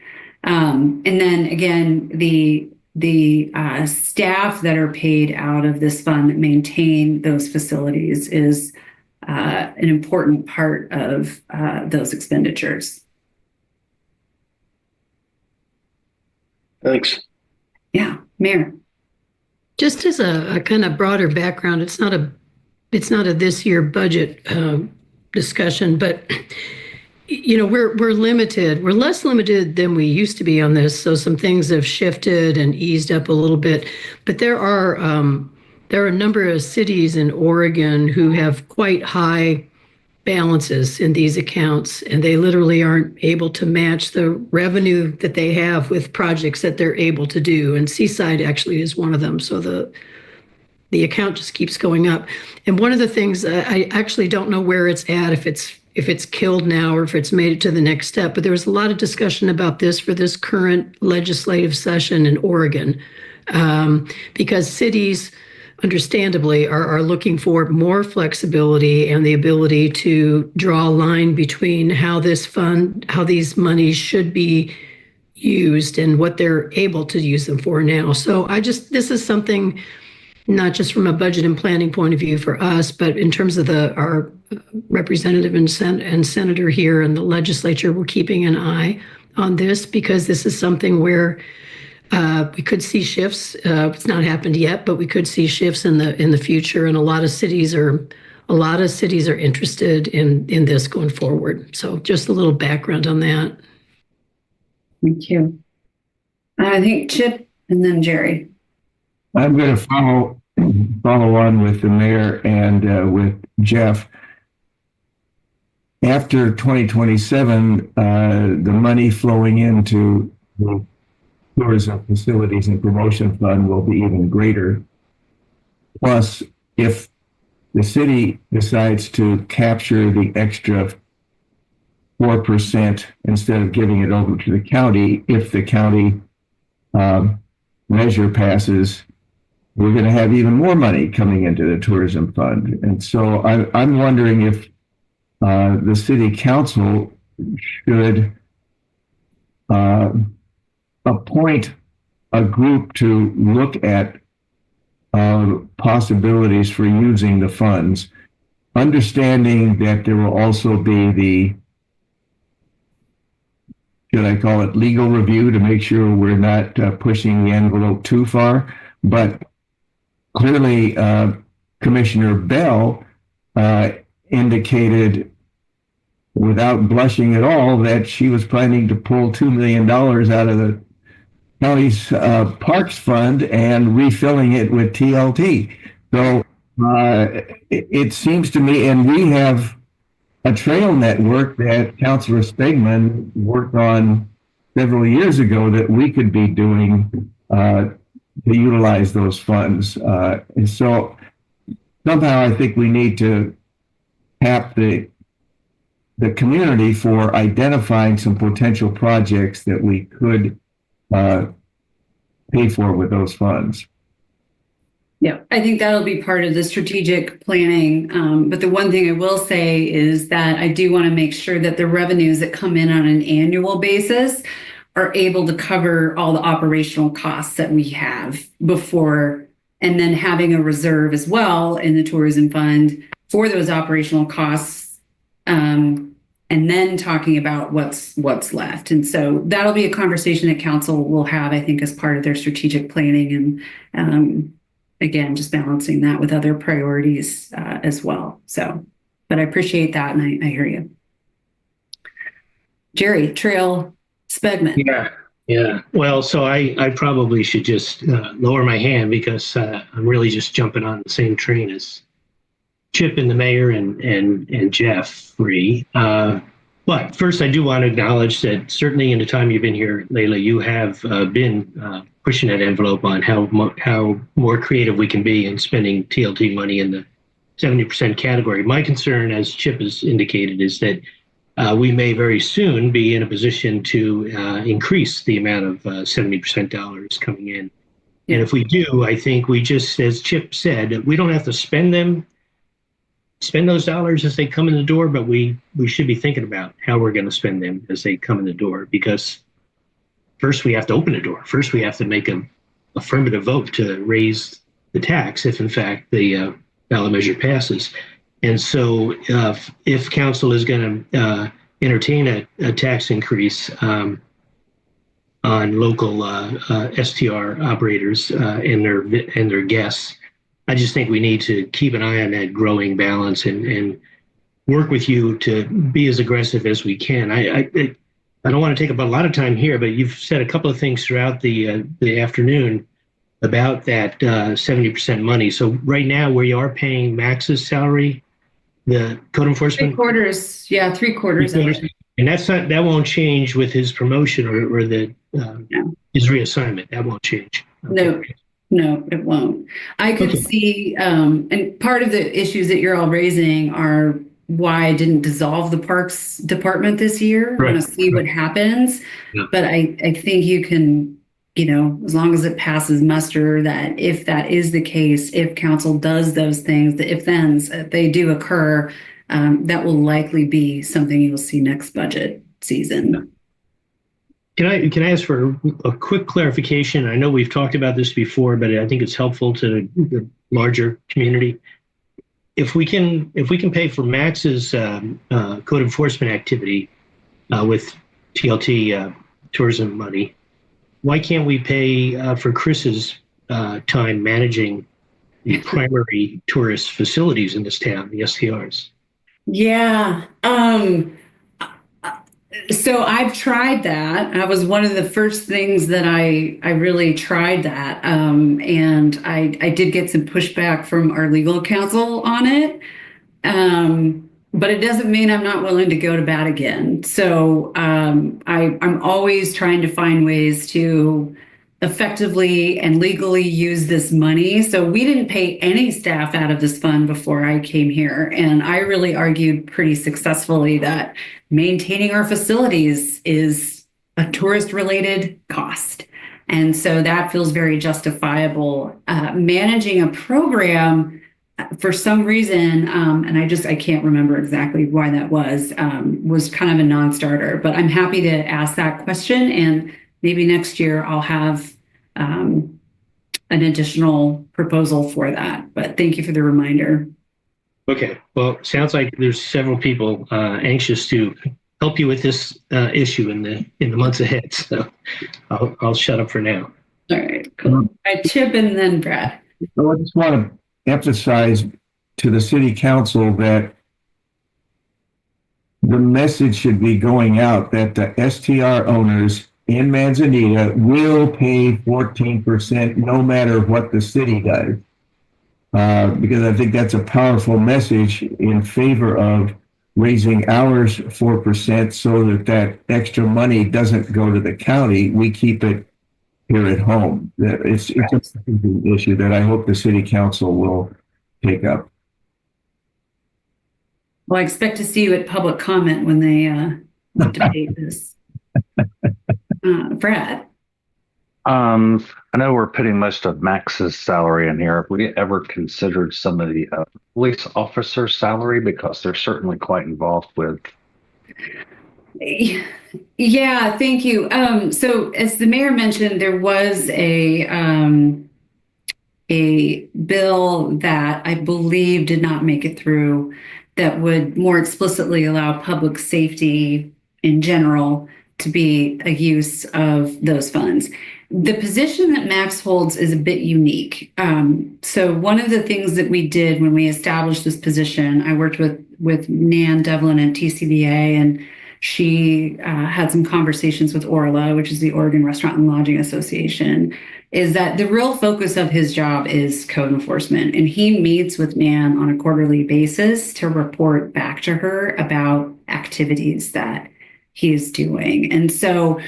And then again, the staff that are paid out of this fund that maintain those facilities is an important part of those expenditures. Thanks. Yeah, Mayor. Just as a kind of broader background, it's not a this year budget discussion, but we're limited. We're less limited than we used to be on this. So some things have shifted and eased up a little bit. But there are a number of cities in Oregon who have quite high balances in these accounts, and they literally aren't able to match the revenue that they have with projects that they're able to do. And Seaside actually is one of them. So the account just keeps going up. And one of the things, I actually don't know where it's at, if it's killed now or if it's made it to the next step, but there was a lot of discussion about this for this current legislative session in Oregon, because cities understandably are looking for more flexibility and the ability to draw a line between how these monies should be used and what they're able to use them for now. So this is something not just from a budget and planning point of view for us, but in terms of our representative and senator here and the legislature, we're keeping an eye on this because this is something where we could see shifts. It's not happened yet, but we could see shifts in the future, and a lot of cities are interested in this going forward. So just a little background on that. Thank you. I think Chip and then Jerry. I'm going to follow on with the mayor and with Jeff. After 2027, the money flowing into the tourism facilities and promotion fund will be even greater. Plus, if the city decides to capture the extra 4% instead of giving it over to the county, if the county measure passes, we're going to have even more money coming into the tourism fund. And so I'm wondering if the city council should appoint a group to look at possibilities for using the funds, understanding that there will also be should I call it legal review to make sure we're not pushing the envelope too far. But clearly, Commissioner Bell indicated without blushing at all that she was planning to pull $2 million out of the county's parks fund and refilling it with TLT. So it seems to me, and we have a trail network that Councilor Stegman worked on several years ago that we could be doing to utilize those funds. And so somehow I think we need to tap the community for identifying some potential projects that we could pay for with those funds. Yeah, I think that'll be part of the strategic planning. But the one thing I will say is that I do want to make sure that the revenues that come in on an annual basis are able to cover all the operational costs that we have before, and then having a reserve as well in the tourism fund for those operational costs, and then talking about what's left. And so that'll be a conversation that council will have, I think, as part of their strategic planning, and again, just balancing that with other priorities as well. So, but I appreciate that, and I hear you. Jerry, Trail Spegman. Yeah. Yeah. Well, so I probably should just lower my hand because I'm really just jumping on the same train as Chip and the mayor and Jeffrey. But first, I do want to acknowledge that certainly in the time you've been here, Layla, you have been pushing that envelope on how more creative we can be in spending TLT money in the 70% category. My concern, as Chip has indicated, is that we may very soon be in a position to increase the amount of 70% dollars coming in. And if we do, I think we just, as Chip said, we don't have to spend those dollars as they come in the door, but we should be thinking about how we're going to spend them as they come in the door, because first we have to open the door. First we have to make an affirmative vote to raise the tax if in fact the ballot measure passes. And so if council is going to entertain a tax increase on local STR operators and their guests, I just think we need to keep an eye on that growing balance and work with you to be as aggressive as we can. I don't want to take up a lot of time here, but you've said a couple of things throughout the afternoon about that 70% money. So right now, where you are paying Max's salary, the code enforcement? 3/4. Yeah, 3/4. And that won't change with his promotion or his reassignment. That won't change. Okay. No, it won't. I could see, and part of the issues that you're all raising are why I didn't dissolve the Parks Department this year. Right. I want to see what happens. Yeah. But I think you can, as long as it passes muster, that if that is the case, if council does those things, the if-thens, if they do occur, that will likely be something you'll see next budget season. Can I ask for a quick clarification? I know we've talked about this before, but I think it's helpful to the larger community. If we can pay for Max's code enforcement activity with TLT tourism money, why can't we pay for Chris's time managing the primary tourist facilities in this town, the STRs? Yeah. So I've tried that. That was one of the first things that I really tried that. And I did get some pushback from our legal counsel on it. But it doesn't mean I'm not willing to go to bat again. So I'm always trying to find ways to effectively and legally use this money. So we didn't pay any staff out of this fund before I came here. And I really argued pretty successfully that maintaining our facilities is a tourist-related cost. And so that feels very justifiable. Managing a program, for some reason, and I can't remember exactly why that was kind of a non-starter. But I'm happy to ask that question, and maybe next year I'll have an additional proposal for that. But thank you for the reminder. Okay. Well, sounds like there's several people anxious to help you with this issue in the months ahead. So I'll shut up for now. All right. Cool. All right, Chip and then Brad. So I just want to emphasize to the city council that the message should be going out that the STR owners in Manzanita will pay 14% no matter what the city does. Because I think that's a powerful message in favor of raising ours 4% so that extra money doesn't go to the county. We keep it here at home. It's an issue that I hope the city council will take up. Well, I expect to see you at public comment when they debate this. Brad. I know we're putting most of Max's salary in here. Have we ever considered some of the police officer salary, because they're certainly quite involved with? Yeah, thank you. So as the mayor mentioned, there was a bill that I believe did not make it through that would more explicitly allow public safety in general to be a use of those funds. The position that Max holds is a bit unique. So one of the things that we did when we established this position, I worked with Nan Devlin at TCBA, and she had some conversations with Orla, which is the Oregon Restaurant and Lodging Association, is that the real focus of his job is code enforcement. And he meets with Nan on a quarterly basis to report back to her about activities that he is doing. And so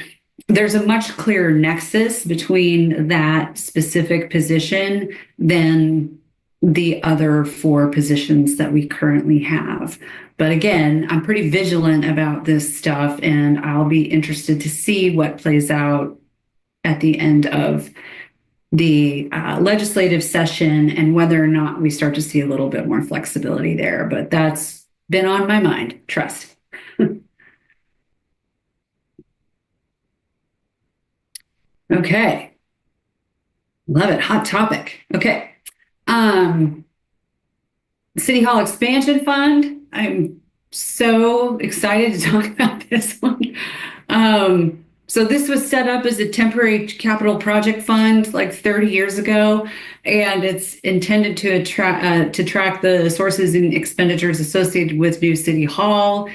there's a much clearer nexus between that specific position than the other 4 positions that we currently have. But again, I'm pretty vigilant about this stuff, and I'll be interested to see what plays out at the end of the legislative session and whether or not we start to see a little bit more flexibility there. But that's been on my mind, trust. Okay. Love it. Hot topic. Okay. City Hall Expansion Fund. I'm so excited to talk about this one. So this was set up as a temporary capital project fund like 30 years ago, and it's intended to track the sources and expenditures associated with new City Hall.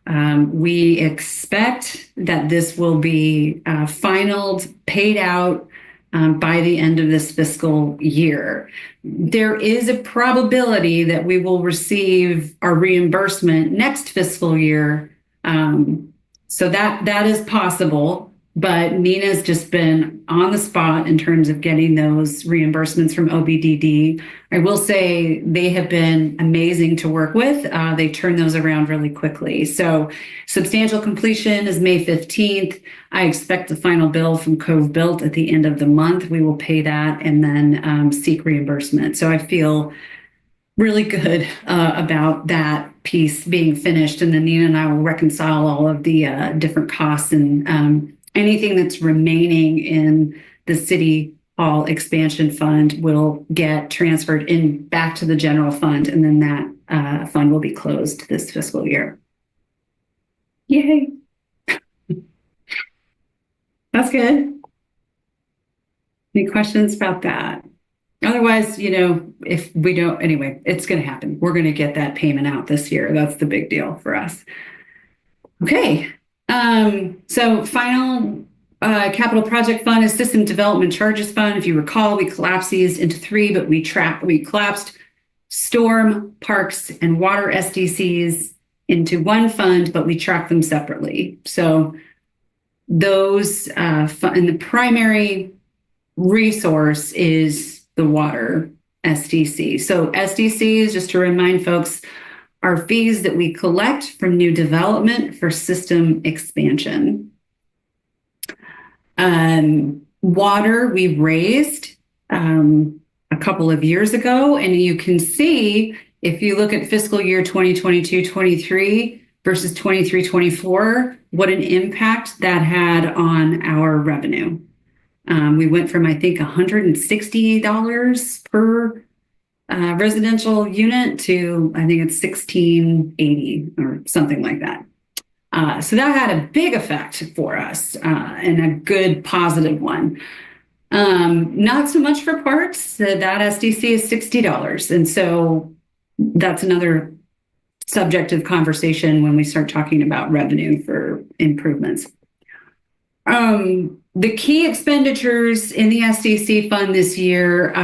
We expect that this will be finalized, paid out by the end of this fiscal year. There is a probability that we will receive our reimbursement next fiscal year. So that is possible, but Nina's just been on the spot in terms of getting those reimbursements from OBDD. I will say they have been amazing to work with. They turn those around really quickly. So substantial completion is May 15th. I expect the final bill from Cove Built at the end of the month. We will pay that and then seek reimbursement. So I feel really good about that piece being finished. And then Nina and I will reconcile all of the different costs and anything that's remaining in the City Hall Expansion Fund will get transferred in back to the general fund. And then that fund will be closed this fiscal year. Yay. That's good. Any questions about that? Otherwise, if we don't, anyway, it's going to happen. We're going to get that payment out this year. That's the big deal for us. Okay. So final capital project fund is system development charges fund. If you recall, we collapsed these into 3, but we collapsed storm, parks, and water SDCs into one fund, but we track them separately. So those and the primary resource is the water SDC. So SDCs, just to remind folks, are fees that we collect from new development for system expansion. Water we raised a couple of years ago, and you can see if you look at fiscal year 2022-23 versus 23-24, what an impact that had on our revenue. We went from, I think, $160 per residential unit to, I think it's $1,680 or something like that. So that had a big effect for us and a good positive one. Not so much for parts. That SDC is $60. And so that's another subject of conversation when we start talking about revenue for improvements. The key expenditures in the SDC fund this year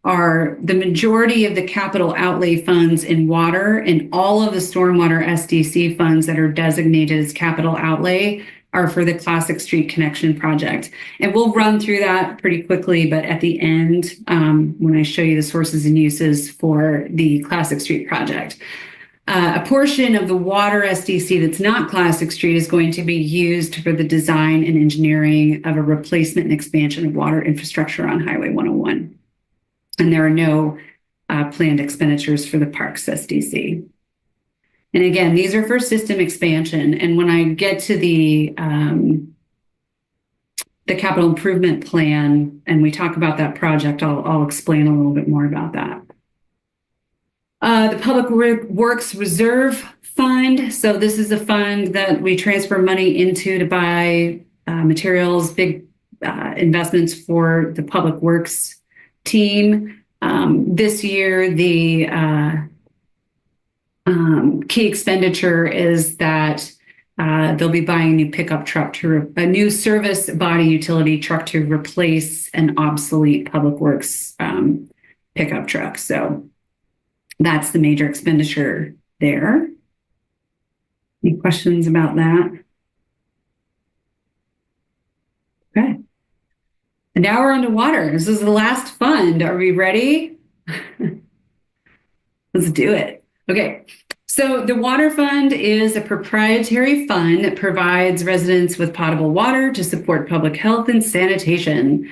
are the majority of the capital outlay funds in water, and all of the stormwater SDC funds that are designated as capital outlay are for the Classic Street Connection project. And we'll run through that pretty quickly, but at the end, when I show you the sources and uses for the Classic Street project, a portion of the water SDC that's not Classic Street is going to be used for the design and engineering of a replacement and expansion of water infrastructure on Highway 101. And there are no planned expenditures for the Parks SDC. And again, these are for system expansion. And when I get to the capital improvement plan and we talk about that project, I'll explain a little bit more about that. The Public Works Reserve Fund. So this is a fund that we transfer money into to buy materials, big investments for the Public Works team. This year, the key expenditure is that they'll be buying a new pickup truck a new service body utility truck to replace an obsolete Public Works pickup truck. So that's the major expenditure there. Any questions about that? Okay. And now we're on to water. This is the last fund. Are we ready? Let's do it. Okay. So the water fund is a proprietary fund that provides residents with potable water to support public health and sanitation.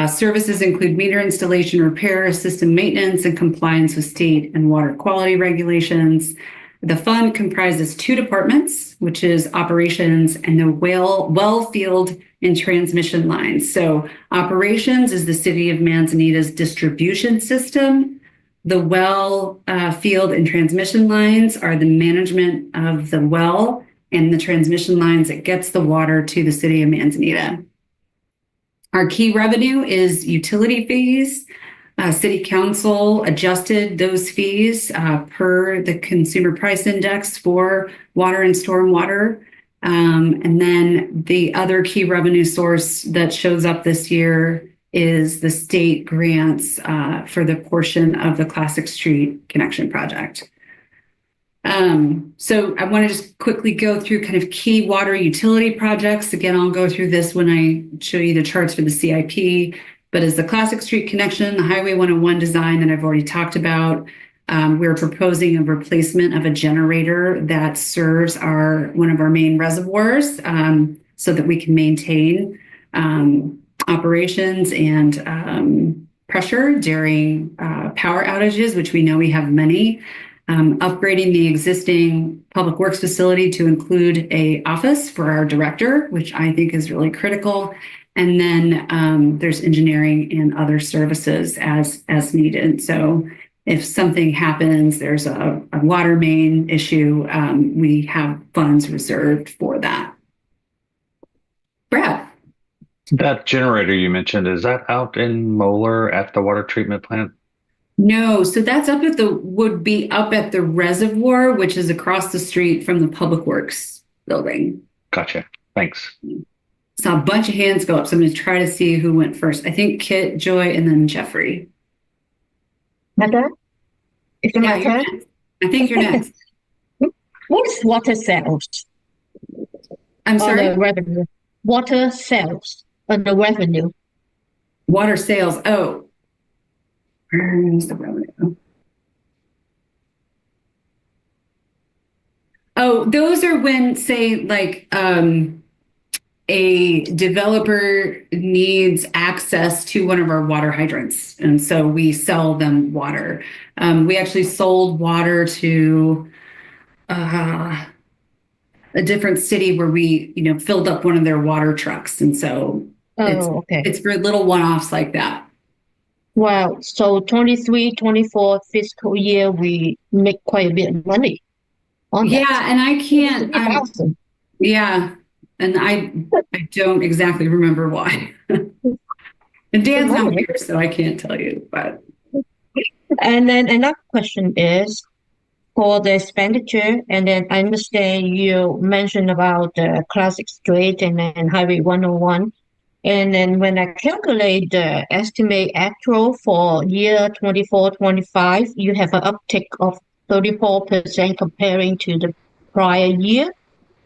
Services include meter installation, repair, system maintenance, and compliance with state and water quality regulations. The fund comprises two departments, which is operations and the well field and transmission lines. So operations is the city of Manzanita's distribution system. The well field and transmission lines are the management of the well and the transmission lines that gets the water to the city of Manzanita. Our key revenue is utility fees. City Council adjusted those fees per the Consumer Price Index for water and stormwater. And then the other key revenue source that shows up this year is the state grants for the portion of the Classic Street Connection project. So I want to just quickly go through kind of key water utility projects. Again, I'll go through this when I show you the charts for the CIP. But as the Classic Street Connection, the Highway 101 design that I've already talked about, we're proposing a replacement of a generator that serves one of our main reservoirs so that we can maintain operations and pressure during power outages, which we know we have many. Upgrading the existing Public Works facility to include an office for our director, which I think is really critical. And then there's engineering and other services as needed. So if something happens, there's a water main issue, we have funds reserved for that. Brad. That generator you mentioned, is that out in Moeller at the water treatment plant? No, so that's would be up at the reservoir, which is across the street from the Public Works building. Gotcha. Thanks. Saw a bunch of hands go up, so I'm going to try to see who went first. I think Kit, Joy, and then Jeffrey. Mother? Is it my turn? I think you're next. What is water sales? I'm sorry? On the revenue. Water sales on the revenue. Water sales. Oh. Where's the revenue? Oh, those are when, say, like, a developer needs access to one of our water hydrants, and so we sell them water. We actually sold water to a different city where we, filled up one of their water trucks, and so it's for little one-offs like that. Wow. So 23-24 fiscal year, we make quite a bit of money on that. Yeah, and I can't. Yeah. And I don't exactly remember why. And Dan's not here, so I can't tell you. But and then another question is for the expenditure. And then I understand you mentioned about the Classic Street and then Highway 101. And then when I calculate the estimate actual for year 24-25, you have an uptick of 34% comparing to the prior year.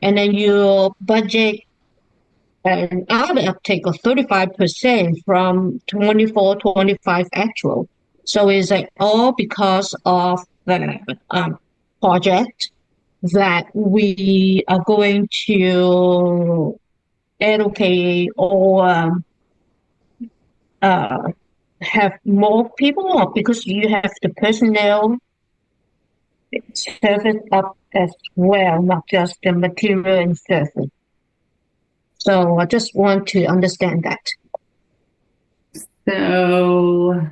And then your budget another uptake of 35% from 24-25 actual. So it's like all because of the project that we are going to allocate or have more people, or because you have the personnel service up as well, not just the material and service. So I just want to understand that. So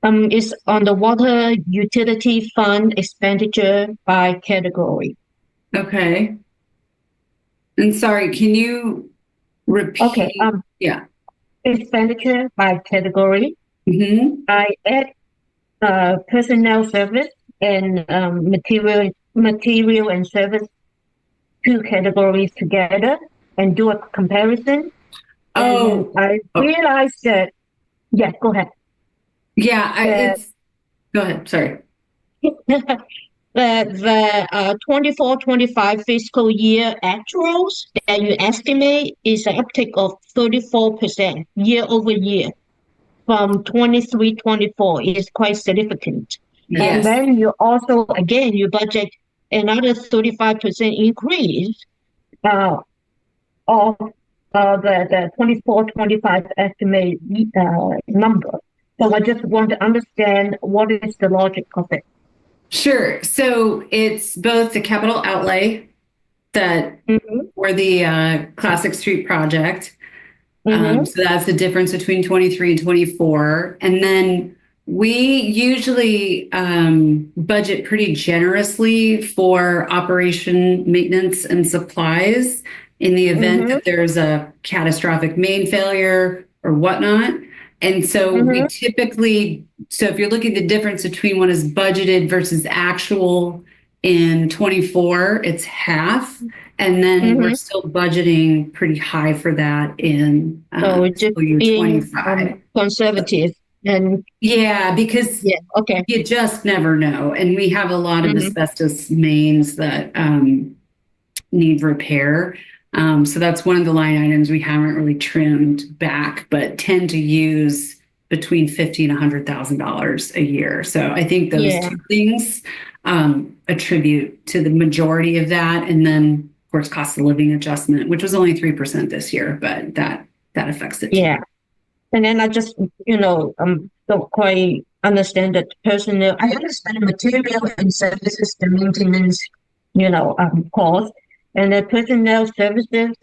it's on the water utility fund expenditure by category. Okay. And sorry, can you repeat? Okay. Yeah. Expenditure by category. Mm-hmm. I add personnel service and material and service two categories together and do a comparison. Oh, And I realized that, yeah, go ahead. yeah, go ahead. Sorry. The 24-25 fiscal year actuals that you estimate is an uptick of 34% year over year from 23-24 is quite significant. And Yes. then you also, again, you budget another 35% increase of the 24-25 estimate number. So I just want to understand what is the logic of it. Sure. So it's both the capital outlay that for the Classic Street project. So that's the difference between 23 and 24. And then we usually budget pretty generously for operation, maintenance, and supplies in the event that there's a catastrophic main failure or whatnot. And so we typically, so if you're looking at the difference between what is budgeted versus actual in 24, it's half. And then we're still budgeting pretty high for that in so just year being 25. Conservative. And yeah, because you just never know. And we have a lot of asbestos mains that need repair. So that's one of the line items we haven't really trimmed back, but tend to use between $50,000 and $100,000 a year. So I think those two things attribute to the majority of that. And then, of course, cost of living adjustment, which was only 3% this year, but that affects it too. Yeah. And then I just, don't quite understand that personnel. I understand material and services, the maintenance, cost. And the personnel services,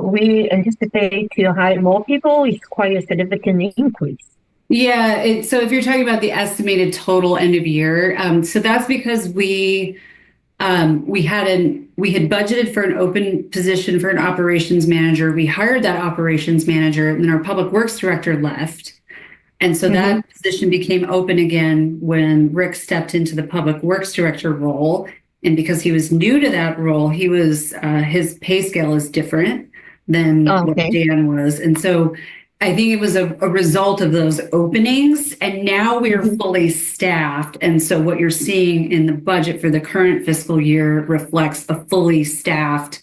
we anticipate to hire more people. It's quite a significant increase. Yeah. So if you're talking about the estimated total end of year, so that's because we had budgeted for an open position for an operations manager. We hired that operations manager, and then our public works director left. And so that position became open again when Rick stepped into the public works director role. And because he was new to that role, his pay scale is different than what Dan was. And so I think it was a result of those openings. And now we're fully staffed. And so what you're seeing in the budget for the current fiscal year reflects a fully staffed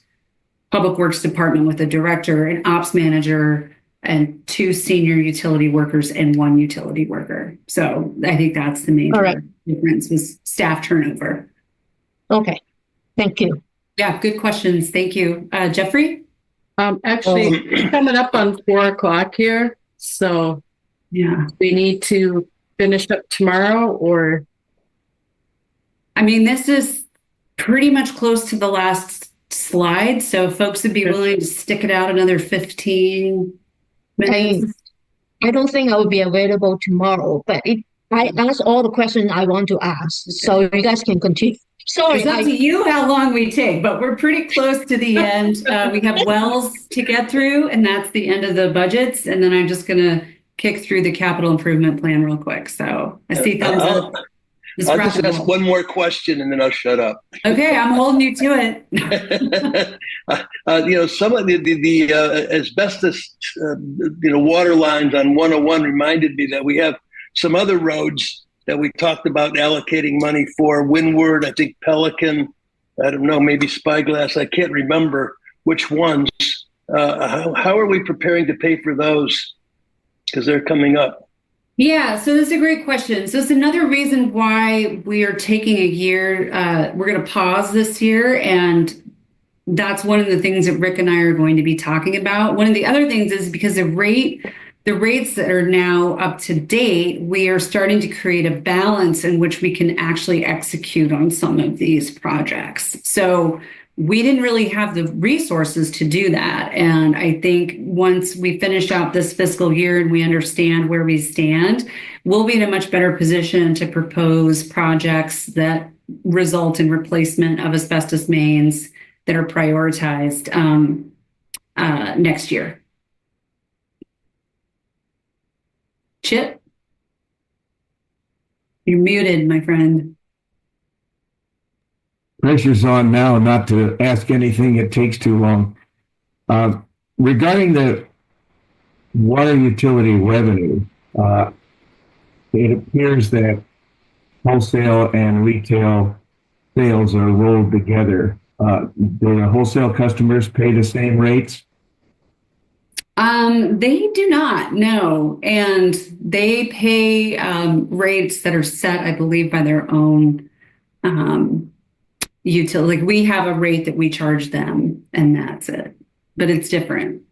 public works department with a director, an ops manager, and 2 senior utility workers and 1 utility worker. So I think that's the major difference was staff turnover. Okay, thank you. Yeah, good questions. Thank you. Jeffrey? Actually, coming up on 4:00 here. So yeah, we need to finish up tomorrow or? I mean, this is pretty much close to the last slide. So folks would be willing to stick it out another 15 minutes. I don't think I will be available tomorrow, but I asked all the questions I want to ask. So you guys can continue. Sorry, it's up to you how long we take, but we're pretty close to the end. We have wells to get through, and that's the end of the budgets. And then I'm just going to kick through the capital improvement plan real quick. So I see thumbs up. I'll just ask one more question, and then I'll shut up. Okay, I'm holding you to it. Some of the asbestos, water lines on 101 reminded me that we have some other roads that we talked about allocating money for. Windward, I think Pelican, I don't know, maybe Spyglass. I can't remember which ones. How are we preparing to pay for those? Because they're coming up. Yeah, so this is a great question. So it's another reason why we are taking a year. We're going to pause this year, and that's one of the things that Rick and I are going to be talking about. One of the other things is because the rates that are now up to date, we are starting to create a balance in which we can actually execute on some of these projects. So we didn't really have the resources to do that. And I think once we finish out this fiscal year and we understand where we stand, we'll be in a much better position to propose projects that result in replacement of asbestos mains that are prioritized next year. Chip? You're muted, my friend. pressure's on now not to ask anything that takes too long. Regarding the water utility revenue, it appears that wholesale and retail sales are rolled together. Do the wholesale customers pay the same rates? They do not, no. And they pay rates that are set, I believe, by their own utility. Like we have a rate that we charge them, and that's it. But it's different.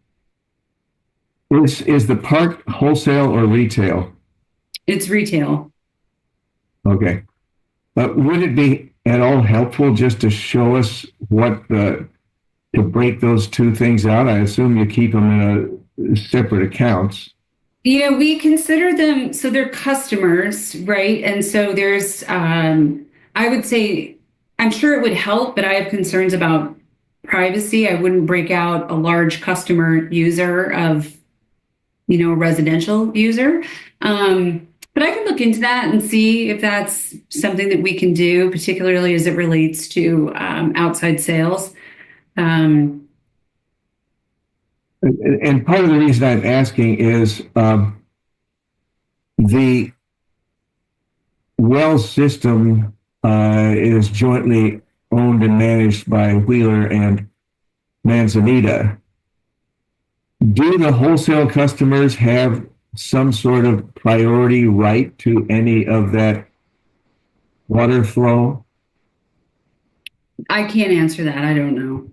Is the park wholesale or retail? It's retail. Okay. But would it be at all helpful just to show us to break those two things out? I assume you keep them in separate accounts. We consider them, so they're customers, right? And so there's, I would say, I'm sure it would help, but I have concerns about privacy. I wouldn't break out a large customer user of, a residential user. But I can look into that and see if that's something that we can do, particularly as it relates to outside sales. And part of the reason I'm asking is the well system is jointly owned and managed by Wheeler and Manzanita. Do the wholesale customers have some sort of priority right to any of that water flow? I can't answer that. I don't know.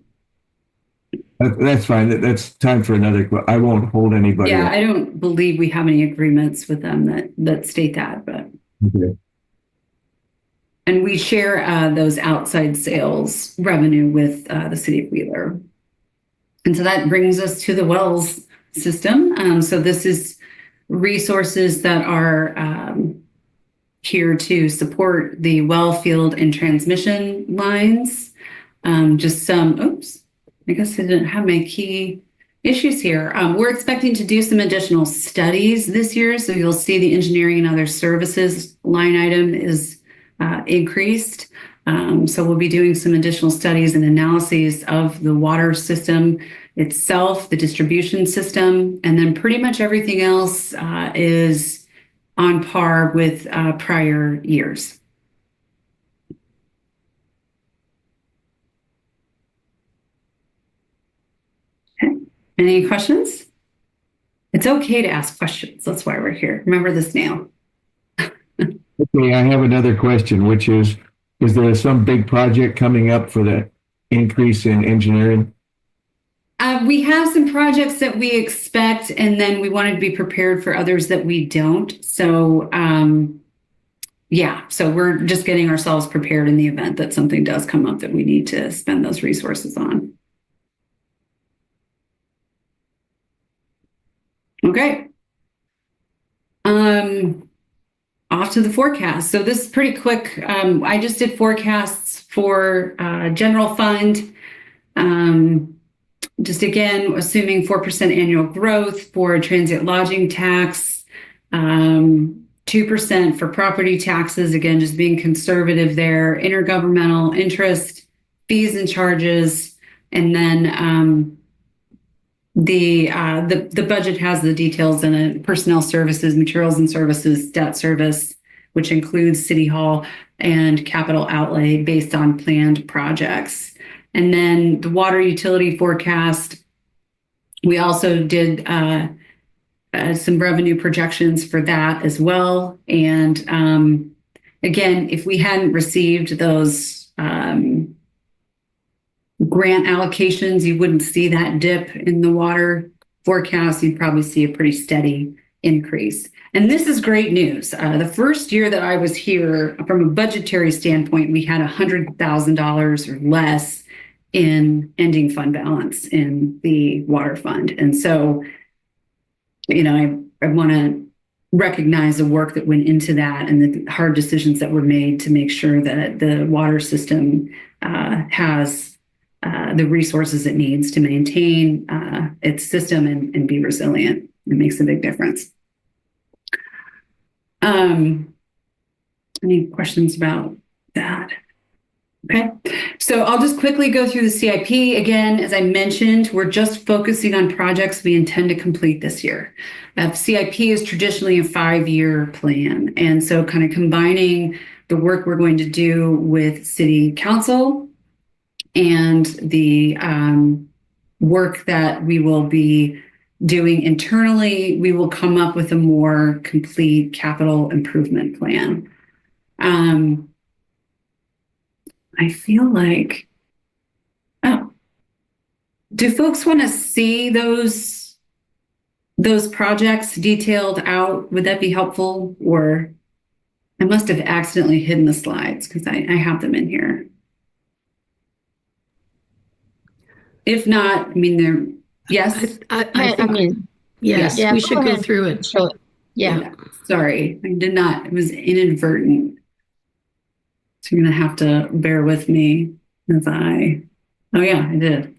That's fine. That's time for another. I won't hold anybody. Yeah, up. I don't believe we have any agreements with them that state that, but. Okay. And we share those outside sales revenue with the city of Wheeler. And so that brings us to the wells system. So this is resources that are here to support the well field and transmission lines. Just some, oops, I guess I didn't have my key issues here. We're expecting to do some additional studies this year. So you'll see the engineering and other services line item is increased. So we'll be doing some additional studies and analyses of the water system itself, the distribution system, and then pretty much everything else is on par with prior years. Okay. Any questions? It's okay to ask questions. That's why we're here. Remember this now. Okay, I have another question, which is there some big project coming up for the increase in engineering? We have some projects that we expect, and then we wanted to be prepared for others that we don't. So, so we're just getting ourselves prepared in the event that something does come up that we need to spend those resources on. Okay. Off to the forecast. So this is pretty quick. I just did forecasts for general fund. Just again, assuming 4% annual growth for transient lodging tax, 2% for property taxes, again, just being conservative there, intergovernmental interest, fees and charges, and then the budget has the details in it: personnel services, materials and services, debt service, which includes City Hall, and capital outlay based on planned projects. And then the water utility forecast, we also did some revenue projections for that as well. And again, if we hadn't received those grant allocations, you wouldn't see that dip in the water forecast. You'd probably see a pretty steady increase. And this is great news. The first year that I was here, from a budgetary standpoint, we had $100,000 or less in ending fund balance in the water fund. And so, I want to recognize the work that went into that and the hard decisions that were made to make sure that the water system has the resources it needs to maintain its system and be resilient. It makes a big difference. Any questions about that? Okay, so I'll just quickly go through the CIP. Again, as I mentioned, we're just focusing on projects we intend to complete this year. CIP is traditionally a 5-year plan. And so kind of combining the work we're going to do with City Council and the work that we will be doing internally, we will come up with a more complete capital improvement plan. I feel like, do folks want to see those projects detailed out? Would that be helpful? Or I must have accidentally hidden the slides because I have them in here. If not, I mean, they're, yes? I mean, Yes, Yeah, we go should go ahead. through it. so, yeah. Sorry, I did not. It was inadvertent. So you're going to have to bear with me as oh yeah, I did.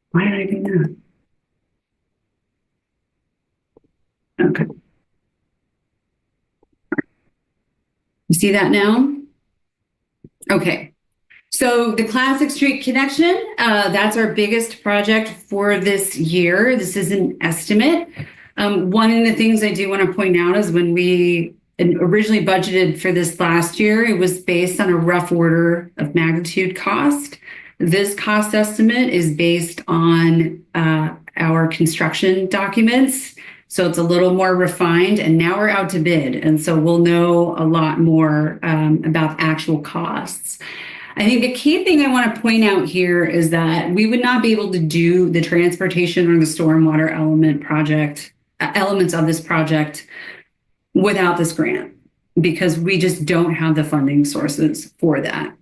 Why did I do that? Okay. You see that now? Okay. So the Classic Street Connection, that's our biggest project for this year. This is an estimate. One of the things I do want to point out is when we originally budgeted for this last year, it was based on a rough order of magnitude cost. This cost estimate is based on our construction documents. So it's a little more refined, and now we're out to bid. And so we'll know a lot more about actual costs. I think the key thing I want to point out here is that we would not be able to do the transportation or the stormwater elements of this project without this grant, because we just don't have the funding sources for that.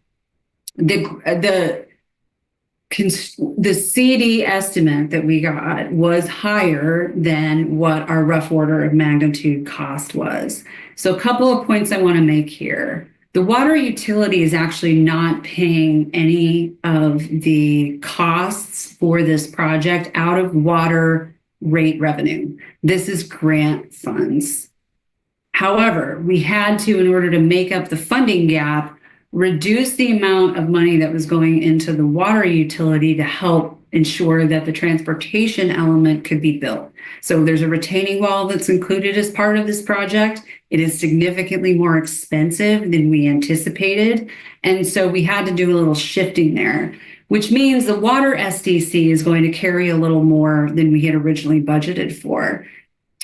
The CD estimate that we got was higher than what our rough order of magnitude cost was. So a couple of points I want to make here. The water utility is actually not paying any of the costs for this project out of water rate revenue. This is grant funds. However, we had to, in order to make up the funding gap, reduce the amount of money that was going into the water utility to help ensure that the transportation element could be built. So there's a retaining wall that's included as part of this project. It is significantly more expensive than we anticipated. And so we had to do a little shifting there, which means the water SDC is going to carry a little more than we had originally budgeted for.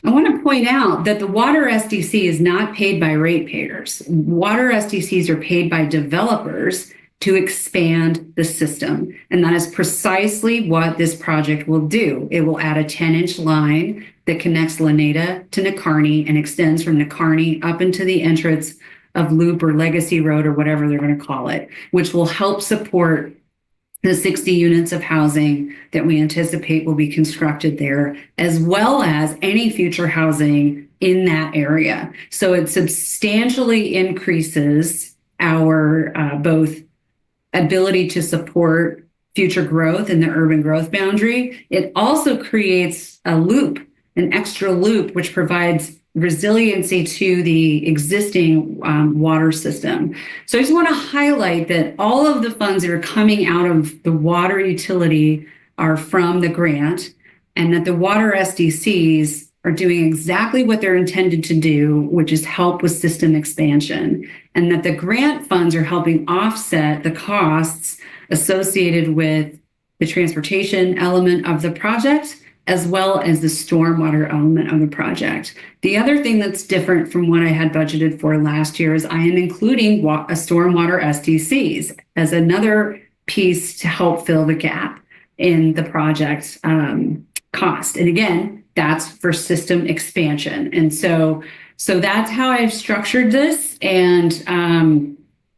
I want to point out that the water SDC is not paid by ratepayers. Water SDCs are paid by developers to expand the system. And that is precisely what this project will do. It will add a 10-inch line that connects Laneta to Necarny and extends from Necarny up into the entrance of Loop or Legacy Road or whatever they're going to call it, which will help support the 60 units of housing that we anticipate will be constructed there, as well as any future housing in that area. So it substantially increases our both ability to support future growth in the urban growth boundary. It also creates a loop, an extra loop, which provides resiliency to the existing water system. So I just want to highlight that all of the funds that are coming out of the water utility are from the grant, and that the water SDCs are doing exactly what they're intended to do, which is help with system expansion, and that the grant funds are helping offset the costs associated with the transportation element of the project, as well as the stormwater element of the project. The other thing that's different from what I had budgeted for last year is I am including a stormwater SDCs as another piece to help fill the gap in the project cost. And again, that's for system expansion. And so that's how I've structured this. And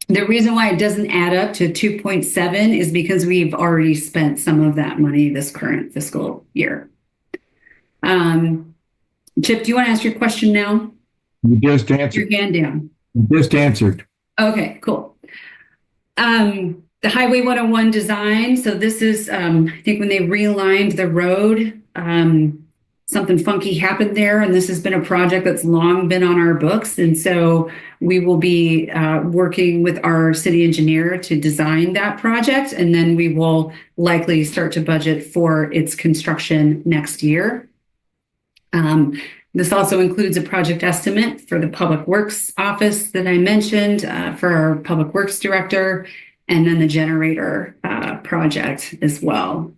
the reason why it doesn't add up to 2.7 is because we've already spent some of that money this current fiscal year. Chip, do you want to ask your question now? You just answered. Your hand down. You just answered. Okay, cool. The Highway 101 design. So this is, I think when they realigned the road, something funky happened there, and this has been a project that's long been on our books. And so we will be working with our city engineer to design that project, and then we will likely start to budget for its construction next year. This also includes a project estimate for the Public Works office that I mentioned for our Public Works director, and then the generator project as well.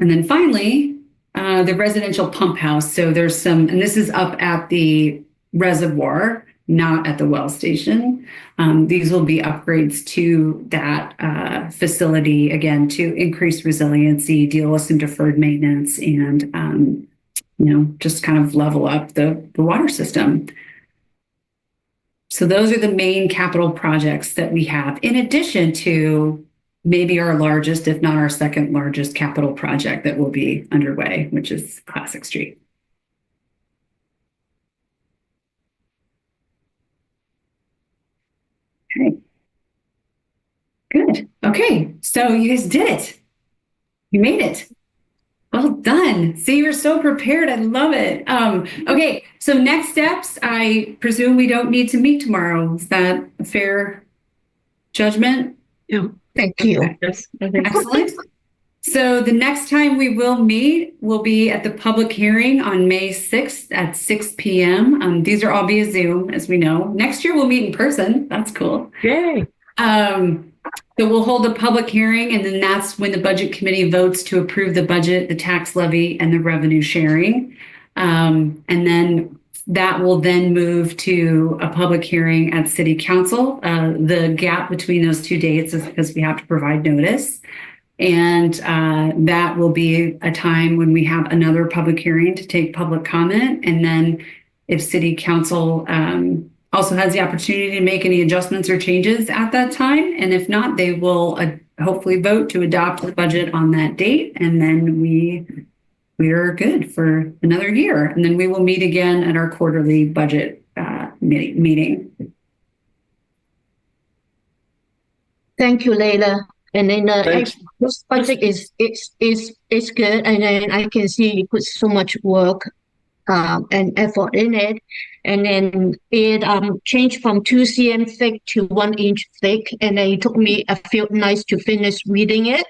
And then finally, the residential pump house. So there's some, and this is up at the reservoir, not at the well station. These will be upgrades to that facility, again, to increase resiliency, deal with some deferred maintenance, and just kind of level up the water system. So those are the main capital projects that we have, in addition to maybe our largest, if not our second largest capital project that will be underway, which is Classic Street. Okay. Good. Okay. So you guys did it. You made it. Well done. See, you're so prepared. I love it. Okay. So next steps, I presume we don't need to meet tomorrow. Is that a fair judgment? Yeah. Thank you. Excellent. So the next time we will meet will be at the public hearing on May 6th at 6 p.m. These are all via Zoom, as we know. Next year we'll meet in person. That's cool. Yay. So we'll hold a public hearing, and then that's when the budget committee votes to approve the budget, the tax levy, and the revenue sharing. And then that will then move to a public hearing at City Council. The gap between those two dates is because we have to provide notice. And that will be a time when we have another public hearing to take public comment. And then if City Council also has the opportunity to make any adjustments or changes at that time. And if not, they will hopefully vote to adopt the budget on that date. And then we are good for another year. And then we will meet again at our quarterly budget meeting. Thank you, Leila. And then this project is good, and then I can see you put so much work and effort in it. And then it changed from 2 cm thick to 1 inch thick, and then it took me a few nights to finish reading it.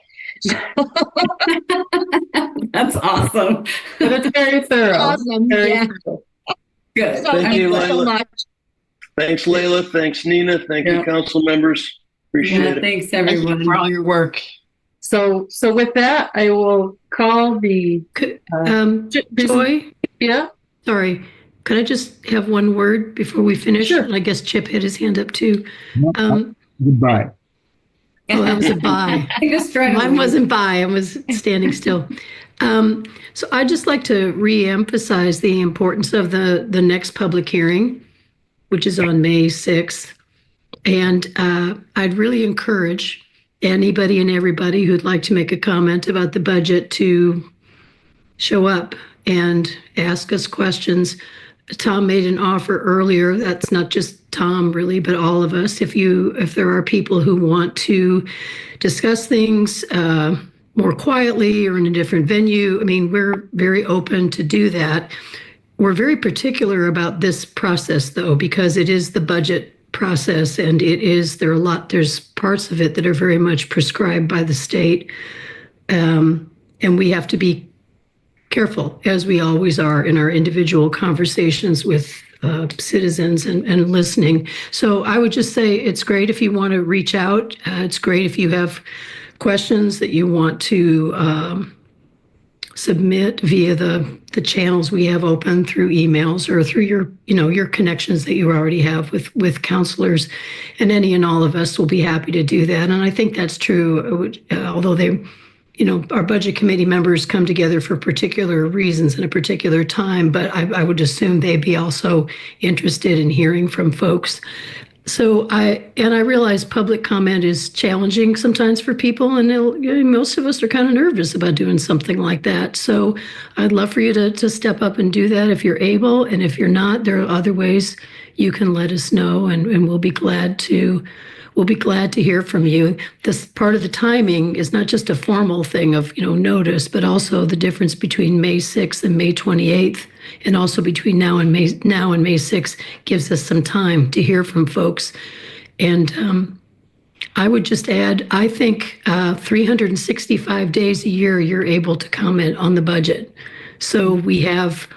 That's awesome. But it's very thorough. Awesome. Very thorough. Good. Thank you, so Leila. much. Thanks, Leila. Thanks, Nina. Thank you, council members. Appreciate it. Thanks, everyone. Thank you for all your work. So with that, I will call the Joy, yeah. sorry, could I just have one word before we finish? Sure. And I guess Chip had his hand up too. Goodbye. Oh, that was a bye. Mine wasn't bye. I was standing still. So I'd just like to re-emphasize the importance of the next public hearing, which is on May 6th. And I'd really encourage anybody and everybody who'd like to make a comment about the budget to show up and ask us questions. Tom made an offer earlier. That's not just Tom really, but all of us. If there are people who want to discuss things more quietly or in a different venue, I mean, we're very open to do that. We're very particular about this process though, because it is the budget process, and there's parts of it that are very much prescribed by the state. And we have to be careful, as we always are in our individual conversations with citizens and listening. So I would just say it's great if you want to reach out. It's great if you have questions that you want to submit via the channels we have open through emails or through your connections that you already have with counselors, and any and all of us will be happy to do that. And I think that's true, although our budget committee members come together for particular reasons in a particular time, but I would assume they'd be also interested in hearing from folks. So I realize public comment is challenging sometimes for people, and most of us are kind of nervous about doing something like that. So I'd love for you to step up and do that if you're able, and if you're not, there are other ways you can let us know, and we'll be glad to we'll be glad to hear from you. This part of the timing is not just a formal thing of, notice, but also the difference between May 6th and May 28th, and also between now and May 6th gives us some time to hear from folks. And I would just add, I think 365 days a year, you're able to comment on the budget. So we have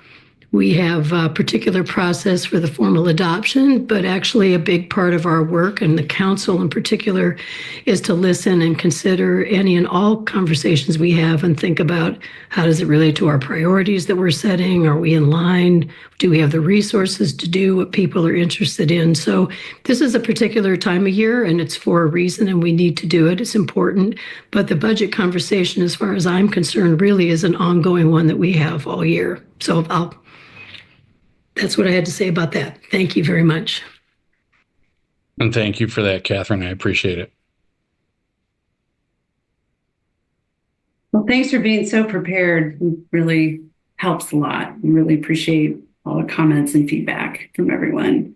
a particular process for the formal adoption, but actually a big part of our work, and the council in particular, is to listen and consider any and all conversations we have and think about how does it relate to our priorities that we're setting? Are we in line? Do we have the resources to do what people are interested in? So this is a particular time of year, and it's for a reason, and we need to do it. It's important. But the budget conversation, as far as I'm concerned, really is an ongoing one that we have all year. So that's what I had to say about that. Thank you very much. And thank you for that, Catherine. I appreciate it. Well, thanks for being so prepared. It really helps a lot. We really appreciate all the comments and feedback from everyone.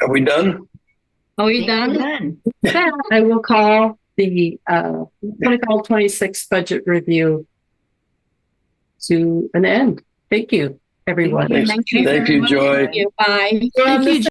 Are we done? Are we done? I will call the 25-26 budget review to an end. Thank you, everyone. Thank you, Joy. Bye. Thank you,